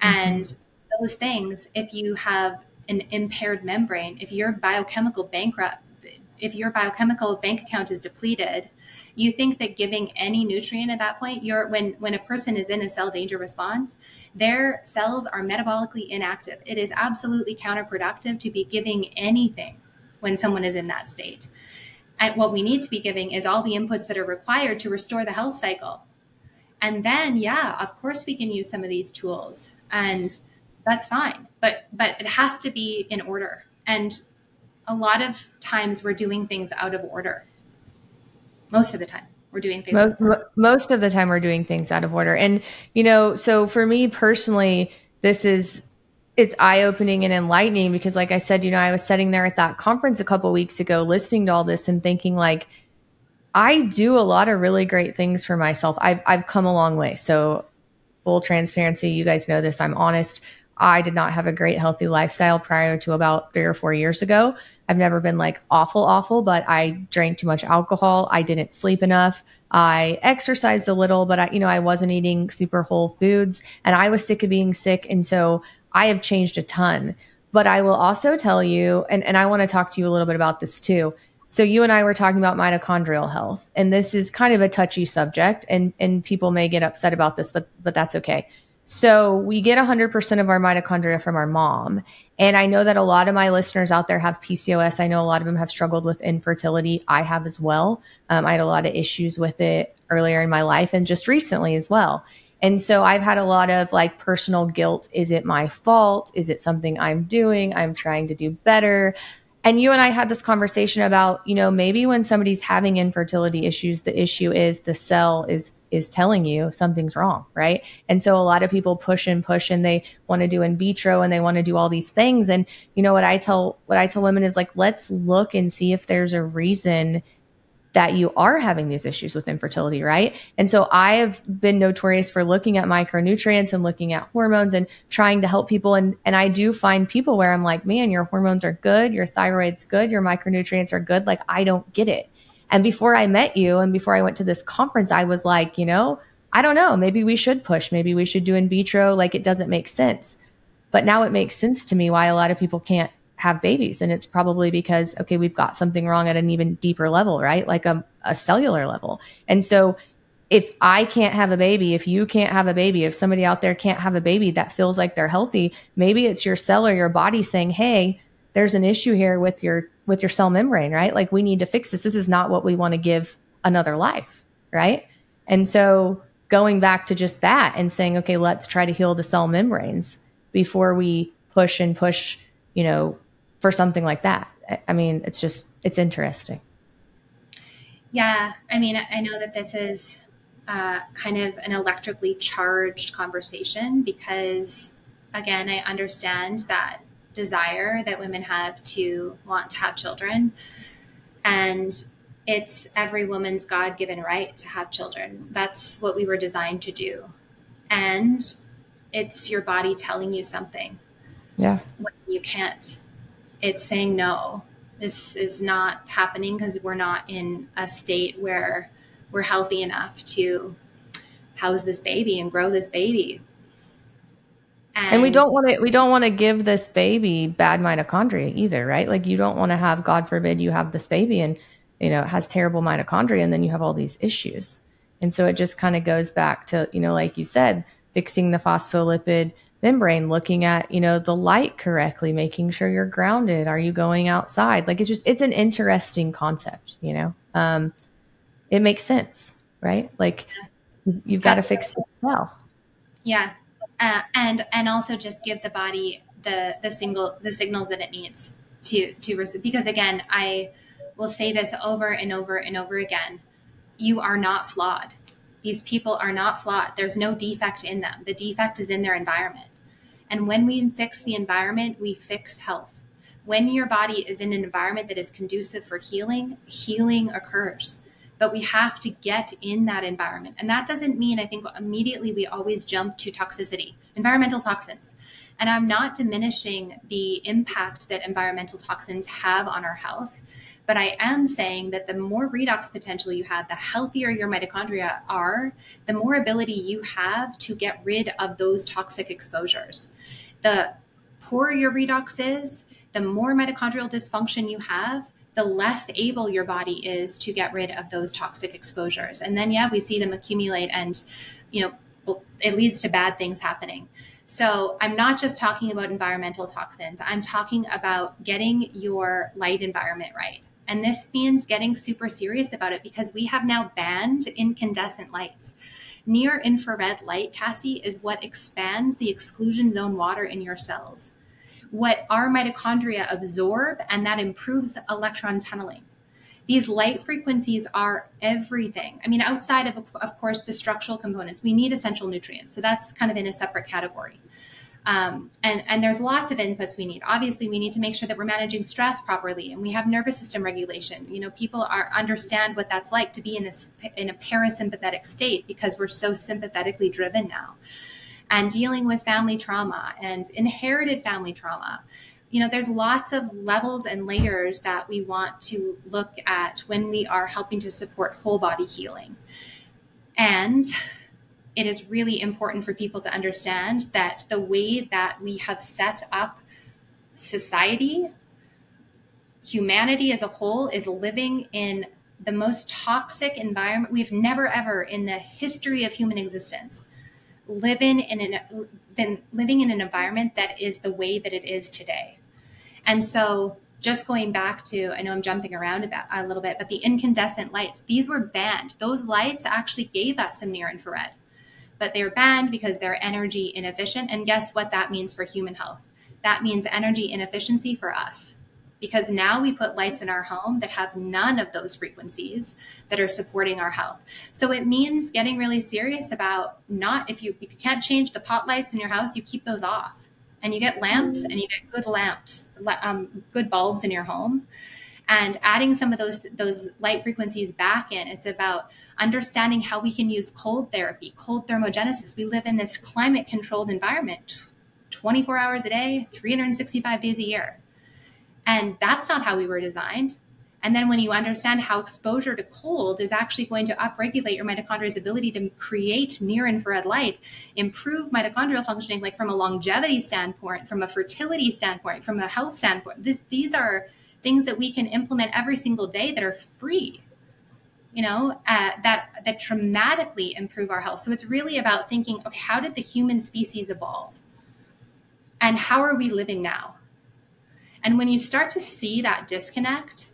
Speaker 2: Mm-hmm. And those things, if you have an impaired membrane, if your biochemical bank account is depleted, you think that giving any nutrient at that point, when a person is in a cell danger response, their cells are metabolically inactive. It is absolutely counterproductive to be giving anything when someone is in that state. And what we need to be giving is all the inputs that are required to restore the health cycle. And then, of course we can use some of these tools, and that's fine. But it has to be in order. And a lot of times we're doing things out of order. Most of the time we're doing things
Speaker 1: most of the time we're doing things out of order. And, so for me personally, it's eye-opening and enlightening, because like I said, I was sitting there at that conference a couple of weeks ago, listening to all this and thinking I do a lot of really great things for myself. I've come a long way. So full transparency, you guys know this, I'm honest. I did not have a great healthy lifestyle prior to about 3 or 4 years ago. I've never been awful, but I drank too much alcohol. I didn't sleep enough. I exercised a little, but I wasn't eating super whole foods, and I was sick of being sick. And so I have changed a ton. But I will also tell you, and I want to talk to you a little bit about this too. So you and I were talking about mitochondrial health, and this is kind of a touchy subject, and people may get upset about this, but that's okay. So we get 100% of our mitochondria from our mom. And I know that a lot of my listeners out there have PCOS. I know a lot of them have struggled with infertility. I have as well. I had a lot of issues with it earlier in my life and just recently as well. And so I've had a lot of personal guilt. Is it my fault? Is it something I'm doing? I'm trying to do better. And you and I had this conversation about, maybe when somebody's having infertility issues, the issue is the cell is telling you something's wrong, right? And so a lot of people push and they want to do in vitro and they want to do all these things. And what I tell women is like, let's look and see if there's a reason that you are having these issues with infertility, right? And so I have been notorious for looking at micronutrients and looking at hormones and trying to help people. And I do find people where I'm like, man, your hormones are good, your thyroid's good, your micronutrients are good. Like, I don't get it. And before I met you and before I went to this conference, I was like, I don't know, maybe we should push, maybe we should do in vitro. Like, it doesn't make sense. But now it makes sense to me why a lot of people can't have babies. And it's probably because, okay, we've got something wrong at an even deeper level, right? Like a cellular level. And so if I can't have a baby, if you can't have a baby, if somebody out there can't have a baby that feels like they're healthy, maybe it's your cell or your body saying, hey, there's an issue here with your cell membrane, right? Like, we need to fix this. This is not what we want to give another life, right? And so going back to just that and saying, okay, let's try to heal the cell membranes before we push, for something like that. I mean, it's interesting.
Speaker 2: Yeah. I mean, I know that this is kind of an electrically charged conversation because, again, I understand that desire that women have to want to have children. And it's every woman's God-given right to have children. That's what we were designed to do. And it's your body telling you something.
Speaker 1: Yeah.
Speaker 2: When you can't. It's saying, no, this is not happening because we're not in a state where we're healthy enough to house this baby and grow this baby.
Speaker 1: And we don't want to give this baby bad mitochondria either, right? Like, you don't want to have, God forbid, you have this baby and, it has terrible mitochondria and then you have all these issues. And so it just kind of goes back to, like you said, fixing the phospholipid membrane, looking at, the light correctly, making sure you're grounded. Are you going outside? Like, it's an interesting concept, it makes sense, right? Like, you've got to fix the cell.
Speaker 2: Yeah. And also just give the body the signals that it needs to receive. Because again, I will say this over and over and over again. You are not flawed. These people are not flawed. There's no defect in them. The defect is in their environment. And when we fix the environment, we fix health. When your body is in an environment that is conducive for healing, healing occurs. But we have to get in that environment. And that doesn't mean, I think immediately we always jump to toxicity, environmental toxins. And I'm not diminishing the impact that environmental toxins have on our health. But I am saying that the more redox potential you have, the healthier your mitochondria are, the more ability you have to get rid of those toxic exposures. The poorer your redox is, the more mitochondrial dysfunction you have, the less able your body is to get rid of those toxic exposures. And then, we see them accumulate and, it leads to bad things happening. So I'm not just talking about environmental toxins. I'm talking about getting your light environment right. And this means getting super serious about it because we have now banned incandescent lights. Near infrared light, Cassie, is what expands the exclusion zone water in your cells. What our mitochondria absorb, and that improves electron tunneling. These light frequencies are everything. I mean, outside of course, the structural components, we need essential nutrients. So that's kind of in a separate category. And there's lots of inputs we need. Obviously, we need to make sure that we're managing stress properly and we have nervous system regulation. People understand what that's like to be in a parasympathetic state because we're so sympathetically driven now. And dealing with family trauma and inherited family trauma. There's lots of levels and layers that we want to look at when we are helping to support whole body healing. And it is really important for people to understand that the way that we have set up society, humanity as a whole, is living in the most toxic environment we've never ever in the history of human existence. Living in an environment that is the way that it is today. And so just going back to, I know I'm jumping around a little bit, but the incandescent lights, these were banned. Those lights actually gave us some near infrared, but they were banned because they're energy inefficient. And guess what that means for human health? That means energy inefficiency for us. because now we put lights in our home that have none of those frequencies that are supporting our health. So it means getting really serious about if you can't change the pot lights in your house, you keep those off, and you get lamps, and you get good lamps, good bulbs in your home, and adding some of those light frequencies back in. It's about understanding how we can use cold therapy, cold thermogenesis. We live in this climate controlled environment 24 hours a day, 365 days a year. And that's not how we were designed. And then when you understand how exposure to cold is actually going to upregulate your mitochondria's ability to create near infrared light, improve mitochondrial functioning, like from a longevity standpoint, from a fertility standpoint, from a health standpoint, these are things that we can implement every single day that are free, that dramatically improve our health. So it's really about thinking, okay, how did the human species evolve? And how are we living now? And when you start to see that disconnect,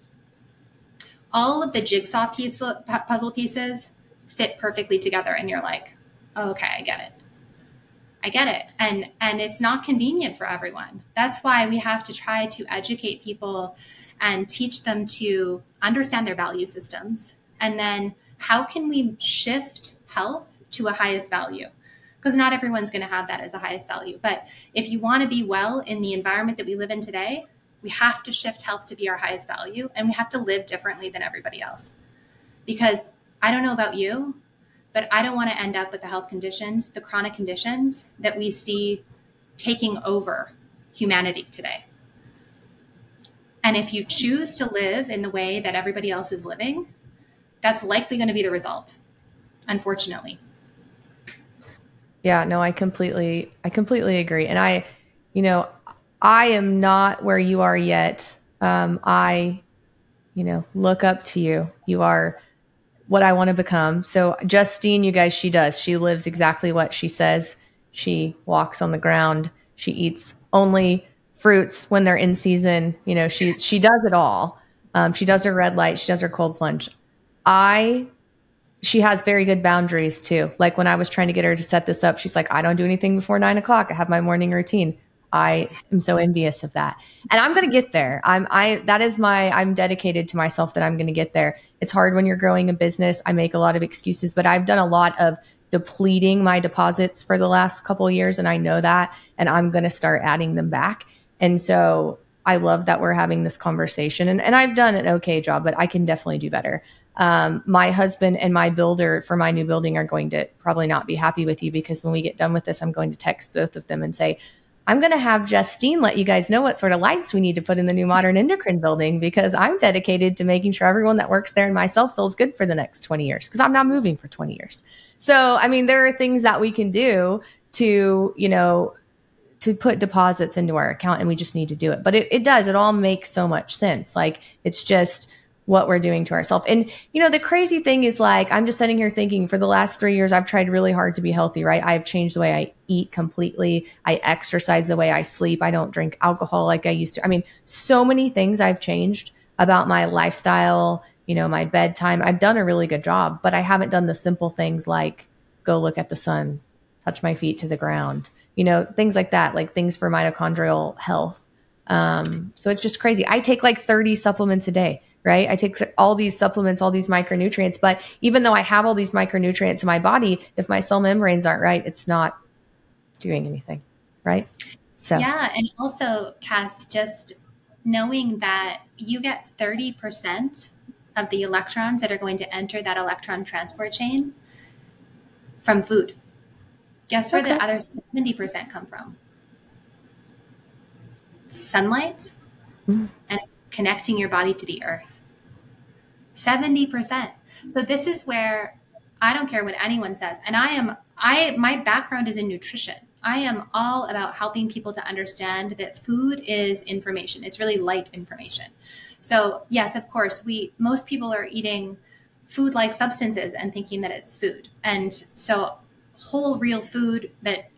Speaker 2: all of the jigsaw puzzle pieces fit perfectly together, and you're like, oh, okay, I get it. And it's not convenient for everyone. That's why we have to try to educate people and teach them to understand their value systems. And then how can we shift health to a highest value? Because not everyone's going to have that as a highest value. But if you want to be well in the environment that we live in today, we have to shift health to be our highest value, and we have to live differently than everybody else. Because I don't know about you, but I don't want to end up with the health conditions, the chronic conditions that we see taking over humanity today. And if you choose to live in the way that everybody else is living, that's likely going to be the result, unfortunately.
Speaker 1: Yeah, no, I completely agree. And I am not where you are yet. I look up to you. You are what I want to become. So Justine, you guys, she lives exactly what she says. She walks on the ground. She eats only fruits when they're in season. She does it all. She does her red light. She does her cold plunge. She has very good boundaries too. Like when I was trying to get her to set this up, she's like, I don't do anything before 9 o'clock. I have my morning routine. I am so envious of that. And I'm going to get there. I'm dedicated to myself that I'm going to get there. It's hard when you're growing a business. I make a lot of excuses, but I've done a lot of depleting my deposits for the last couple of years. And I know that, and I'm going to start adding them back. And so I love that we're having this conversation, and I've done an okay job, but I can definitely do better. My husband and my builder for my new building are going to probably not be happy with you, because when we get done with this, I'm going to text both of them and say, I'm going to have Justine let you guys know what sort of lights we need to put in the new modern endocrine building, because I'm dedicated to making sure everyone that works there and myself feels good for the next 20 years, because I'm not moving for 20 years. So, I mean, there are things that we can do to put deposits into our account, and we just need to do it. But it all makes so much sense. Like, it's just what we're doing to ourselves. And, the crazy thing is, like, I'm just sitting here thinking, for the last 3 years, I've tried really hard to be healthy, right? I've changed the way I eat completely. I exercise the way I sleep. I don't drink alcohol like I used to. I mean, so many things I've changed about my lifestyle, my bedtime. I've done a really good job, but I haven't done the simple things like go look at the sun, touch my feet to the ground, things like that, like things for mitochondrial health. So it's just crazy. I take like 30 supplements a day. Right? I take all these supplements, all these micronutrients, but even though I have all these micronutrients in my body, if my cell membranes aren't right, it's not doing anything. Right? So
Speaker 2: yeah. And also, Cass, just knowing that you get 30% of the electrons that are going to enter that electron transport chain from food. Guess where the other 70% come from? Sunlight and connecting your body to the earth. 70%. So this is where I don't care what anyone says. And my background is in nutrition. I am all about helping people to understand that food is information. It's really light information. So yes, of course, most people are eating food-like substances and thinking that it's food. And so whole real food that,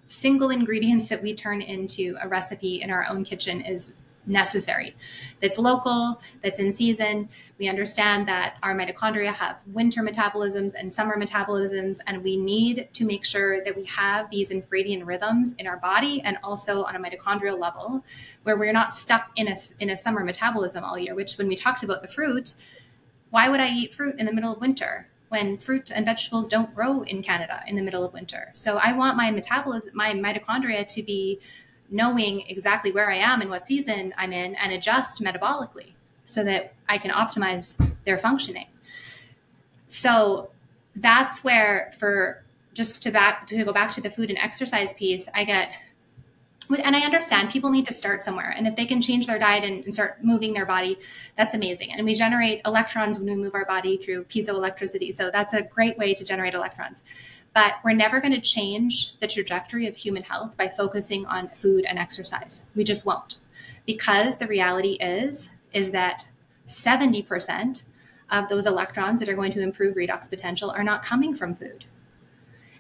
Speaker 2: single ingredients that we turn into a recipe in our own kitchen is necessary, that's local, that's in season. We understand that our mitochondria have winter metabolisms and summer metabolisms, and we need to make sure that we have these infradian rhythms in our body and also on a mitochondrial level where we're not stuck in a summer metabolism all year, which when we talked about the fruit, why would I eat fruit in the middle of winter when fruit and vegetables don't grow in Canada in the middle of winter? So I want my metabolism, my mitochondria to be knowing exactly where I am and what season I'm in and adjust metabolically so that I can optimize their functioning. So that's where, for just to go back to the food and exercise piece, and I understand people need to start somewhere. And if they can change their diet and start moving their body, that's amazing. And we generate electrons when we move our body through piezoelectricity. So that's a great way to generate electrons. But we're never going to change the trajectory of human health by focusing on food and exercise. We just won't. Because the reality is that 70% of those electrons that are going to improve redox potential are not coming from food.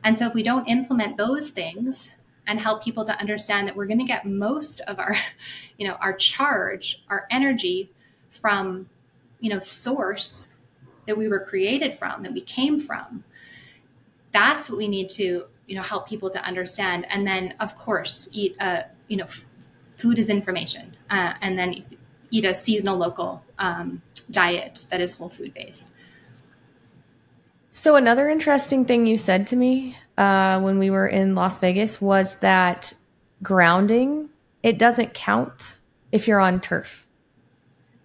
Speaker 2: And so if we don't implement those things and help people to understand that we're going to get most of our, our charge, our energy from, source that we were created from, that we came from, that's what we need to, help people to understand. And then, of course, eat, food is information, and then eat a seasonal local diet that is whole food based.
Speaker 1: So another interesting thing you said to me when we were in Las Vegas was that grounding, it doesn't count if you're on turf.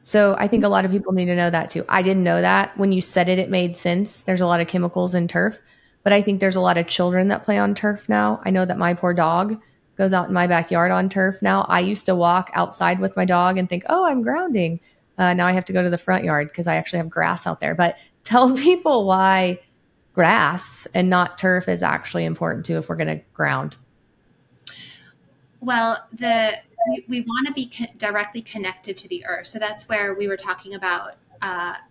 Speaker 1: So I think a lot of people need to know that too. I didn't know that. When you said it, it made sense. There's a lot of chemicals in turf, but I think there's a lot of children that play on turf now. I know that my poor dog goes out in my backyard on turf now. I used to walk outside with my dog and think, oh, I'm grounding. Now I have to go to the front yard because I actually have grass out there. But tell people why grass and not turf is actually important too if we're going to ground.
Speaker 2: Well, we want to be directly connected to the earth. So that's where we were talking about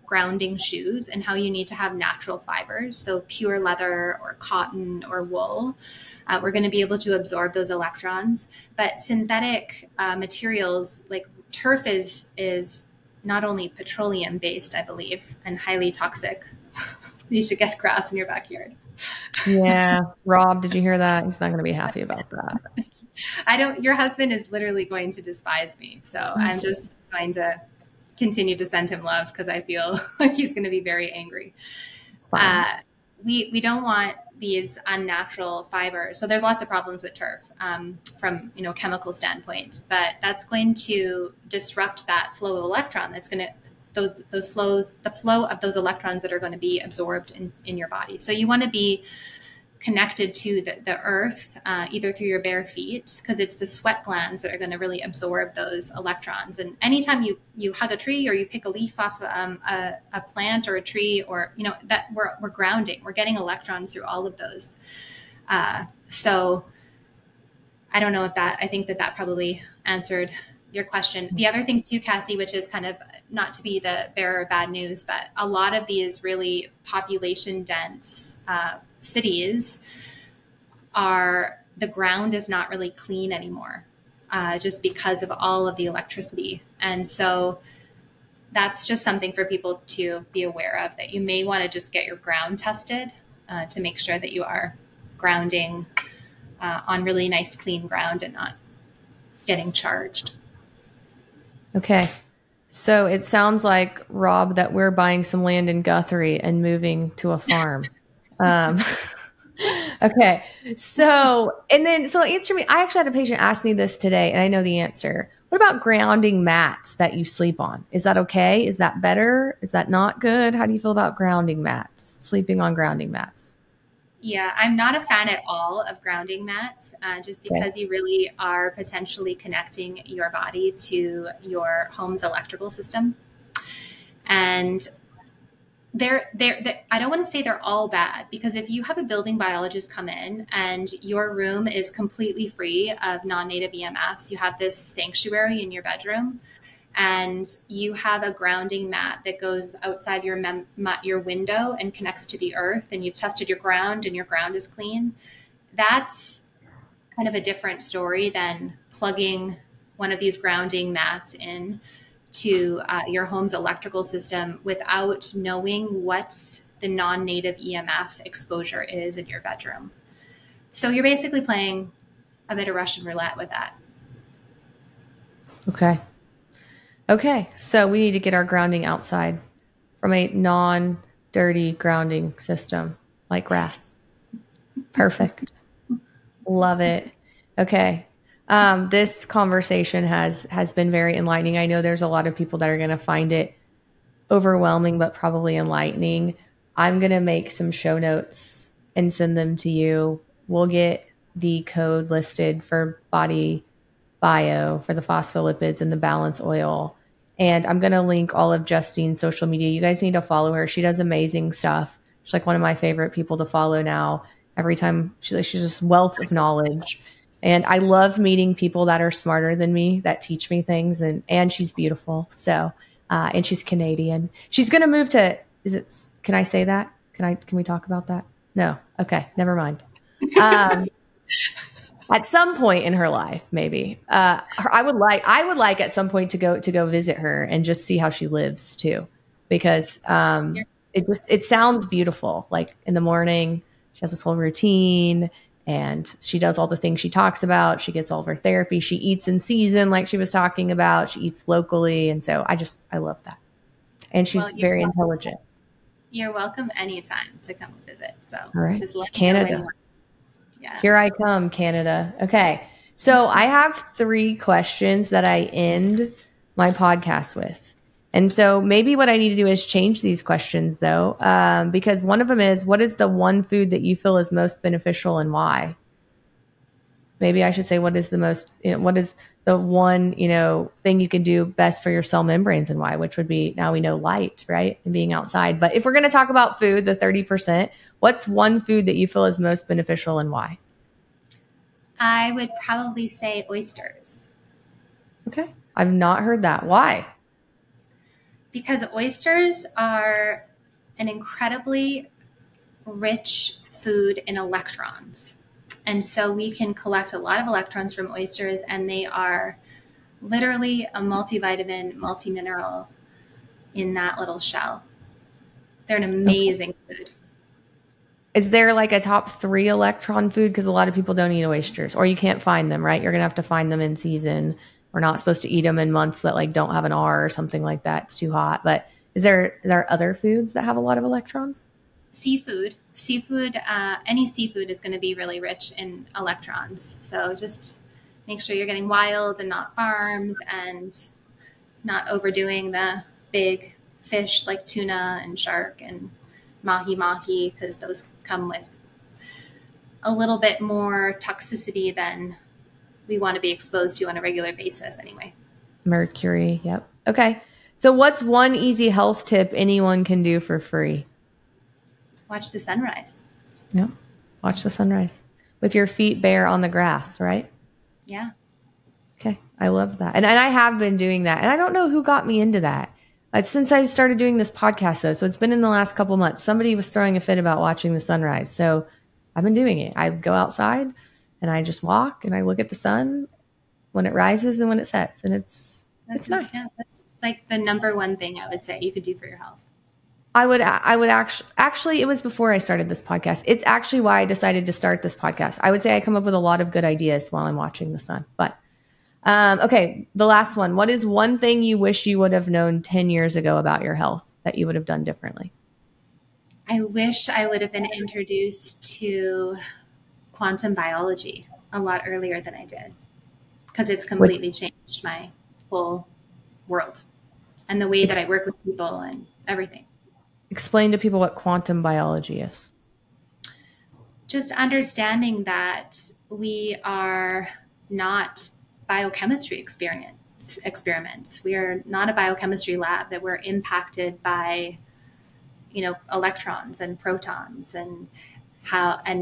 Speaker 2: grounding shoes and how you need to have natural fibers. So pure leather or cotton or wool. We're going to be able to absorb those electrons. But synthetic materials like turf is not only petroleum based, I believe, and highly toxic. You should get grass in your backyard.
Speaker 1: Yeah. Rob, did you hear that? He's not going to be happy about that.
Speaker 2: Your husband is literally going to despise me. So I'm just going to continue to send him love because I feel like he's going to be very angry. We don't want these unnatural fibers. So there's lots of problems with turf from, chemical standpoint, but that's going to disrupt that flow of electron. That's going to, the flow of those electrons that are going to be absorbed in your body. So you want to be connected to the earth, either through your bare feet, because it's the sweat glands that are going to really absorb those electrons. And anytime you hug a tree or you pick a leaf off a plant or a tree, or, that we're grounding, we're getting electrons through all of those. So I don't know if I think that probably answered your question. The other thing too, Cassie, which is kind of not to be the bearer of bad news, but a lot of these really population dense cities the ground is not really clean anymore, just because of all of the electricity. And so that's just something for people to be aware of, that you may want to just get your ground tested to make sure that you are grounding on really nice, clean ground and not getting charged.
Speaker 1: Okay. So it sounds like, Rob, that we're buying some land in Guthrie and moving to a farm. Okay. So answer me. I actually had a patient ask me this today and I know the answer. What about grounding mats that you sleep on? Is that okay? Is that better? Is that not good? How do you feel about grounding mats, sleeping on grounding mats?
Speaker 2: Yeah, I'm not a fan at all of grounding mats, just because you really are potentially connecting your body to your home's electrical system. And I don't want to say they're all bad, because if you have a building biologist come in and your room is completely free of non-native EMFs, you have this sanctuary in your bedroom, and you have a grounding mat that goes outside your window and connects to the earth, and you've tested your ground and your ground is clean, that's kind of a different story than plugging one of these grounding mats in to your home's electrical system without knowing what the non-native EMF exposure is in your bedroom. So you're basically playing a bit of Russian roulette with that.
Speaker 1: Okay. Okay. So we need to get our grounding outside from a non-dirty grounding system like grass. Perfect. Love it. Okay. This conversation has been very enlightening. I know there's a lot of people that are going to find it overwhelming, but probably enlightening. I'm going to make some show notes and send them to you. We'll get the code listed for Body Bio for the phospholipids and the balance oil. And I'm going to link all of Justine's social media. You guys need to follow her. She does amazing stuff. She's like one of my favorite people to follow now. Every time she's just wealth of knowledge. And I love meeting people that are smarter than me, that teach me things. And she's beautiful. So, and she's Canadian. She's going to move to, can I say that? Can we talk about that? No. Okay. Never mind. At some point in her life, maybe, I would like at some point to go visit her and just see how she lives too, because, it sounds beautiful. Like in the morning, she has this whole routine and she does all the things she talks about. She gets all of her therapy. She eats in season, like she was talking about. She eats locally. And so I love that. And she's very intelligent.
Speaker 2: You're welcome anytime to come visit. So
Speaker 1: all right.
Speaker 2: Just let
Speaker 1: Canada.
Speaker 2: me know when you want. Yeah.
Speaker 1: Here I come, Canada. Okay. So I have 3 questions that I end my podcast with. And so maybe what I need to do is change these questions though, because one of them is, what is the one food that you feel is most beneficial and why? Maybe I should say, what is the one, thing you can do best for your cell membranes and why, which would be, now we know light, right? And being outside. But if we're going to talk about food, the 30%, what's one food that you feel is most beneficial and why?
Speaker 2: I would probably say oysters.
Speaker 1: Okay. I've not heard that. Why?
Speaker 2: Because oysters are an incredibly rich food in electrons. And so we can collect a lot of electrons from oysters, and they are literally a multivitamin, multimineral in that little shell. They're an amazing food.
Speaker 1: Is there like a top 3 electron food? Because a lot of people don't eat oysters, or you can't find them, right? You're going to have to find them in season. We're not supposed to eat them in months that like don't have an R or something like that. It's too hot. But are there other foods that have a lot of electrons?
Speaker 2: Seafood, any seafood is going to be really rich in electrons. So just make sure you're getting wild and not farmed, and not overdoing the big fish like tuna and shark and mahi-mahi, because those come with a little bit more toxicity than we want to be exposed to on a regular basis anyway.
Speaker 1: Mercury. Yep. Okay. So what's one easy health tip anyone can do for free?
Speaker 2: Watch the sunrise.
Speaker 1: Yep. Watch the sunrise with your feet bare on the grass, right?
Speaker 2: Yeah.
Speaker 1: Okay. I love that. And I have been doing that. And I don't know who got me into that. Since I started doing this podcast though. So it's been in the last couple months. Somebody was throwing a fit about watching the sunrise. So I've been doing it. I go outside and I just walk and I look at the sun when it rises and when it sets. And it's nice.
Speaker 2: Yeah, that's like the number one thing I would say you could do for your health.
Speaker 1: I would actually, it was before I started this podcast. It's actually why I decided to start this podcast. I would say I come up with a lot of good ideas while I'm watching the sun. But okay, the last one. What is one thing you wish you would have known 10 years ago about your health that you would have done differently?
Speaker 2: I wish I would have been introduced to quantum biology a lot earlier than I did, because it's completely changed my whole world and the way that I work with people and everything.
Speaker 1: Explain to people what quantum biology is.
Speaker 2: Just understanding that we are not biochemistry experiments. We are not a biochemistry lab, that we're impacted by, electrons and protons and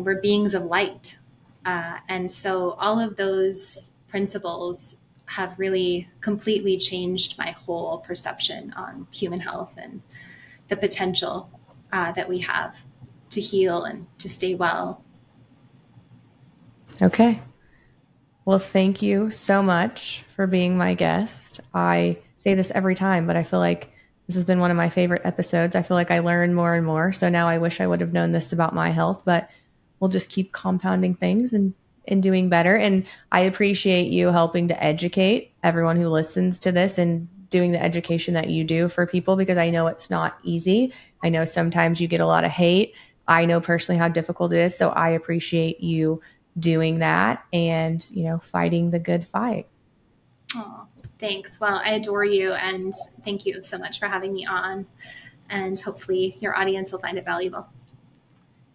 Speaker 2: we're beings of light. And so all of those principles have really completely changed my whole perception on human health and the potential that we have to heal and to stay well.
Speaker 1: Okay. Well, thank you so much for being my guest. I say this every time, but I feel like this has been one of my favorite episodes. I feel like I learn more and more. So now I wish I would have known this about my health, but we'll just keep compounding things and doing better. And I appreciate you helping to educate everyone who listens to this and doing the education that you do for people, because I know it's not easy. I know sometimes you get a lot of hate. I know personally how difficult it is. So I appreciate you doing that and, fighting the good fight.
Speaker 2: Oh, thanks. Well, I adore you, and thank you so much for having me on, and hopefully your audience will find it valuable.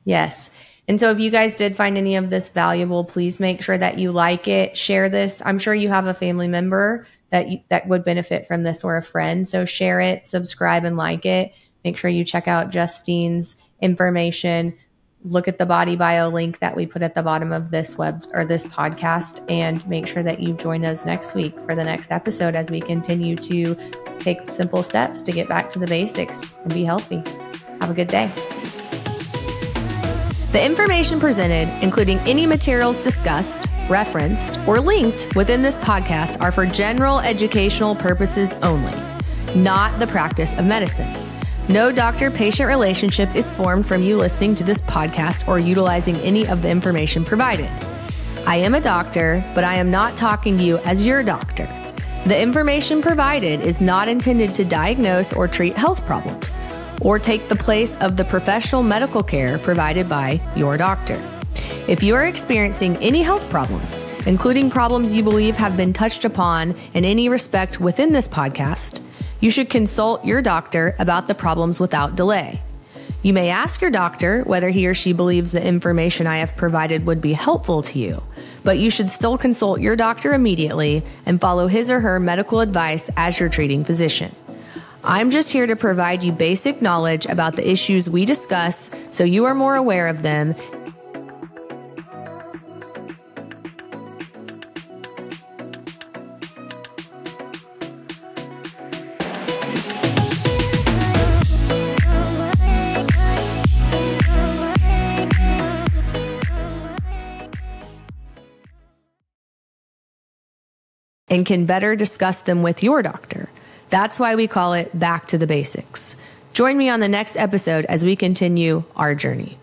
Speaker 1: Yes. And so if you guys did find any of this valuable, please make sure that you like it, share this. I'm sure you have a family member that would benefit from this, or a friend. So share it, subscribe, and like it. Make sure you check out Justine's information. Look at the body bio link that we put at the bottom of this this podcast, and make sure that you join us next week for the next episode as we continue to take simple steps to get back to the basics and be healthy. Have a good day. The information presented, including any materials discussed, referenced, or linked within this podcast, are for general educational purposes only, not the practice of medicine. No doctor-patient relationship is formed from you listening to this podcast or utilizing any of the information provided. I am a doctor, but I am not talking to you as your doctor. The information provided is not intended to diagnose or treat health problems, or take the place of the professional medical care provided by your doctor. If you are experiencing any health problems, including problems you believe have been touched upon in any respect within this podcast, you should consult your doctor about the problems without delay. You may ask your doctor whether he or she believes the information I have provided would be helpful to you, but you should still consult your doctor immediately and follow his or her medical advice as your treating physician. I'm just here to provide you basic knowledge about the issues we discuss so you are more aware of them. And can better discuss them with your doctor. That's why we call it Back to the Basics. Join me on the next episode as we continue our journey.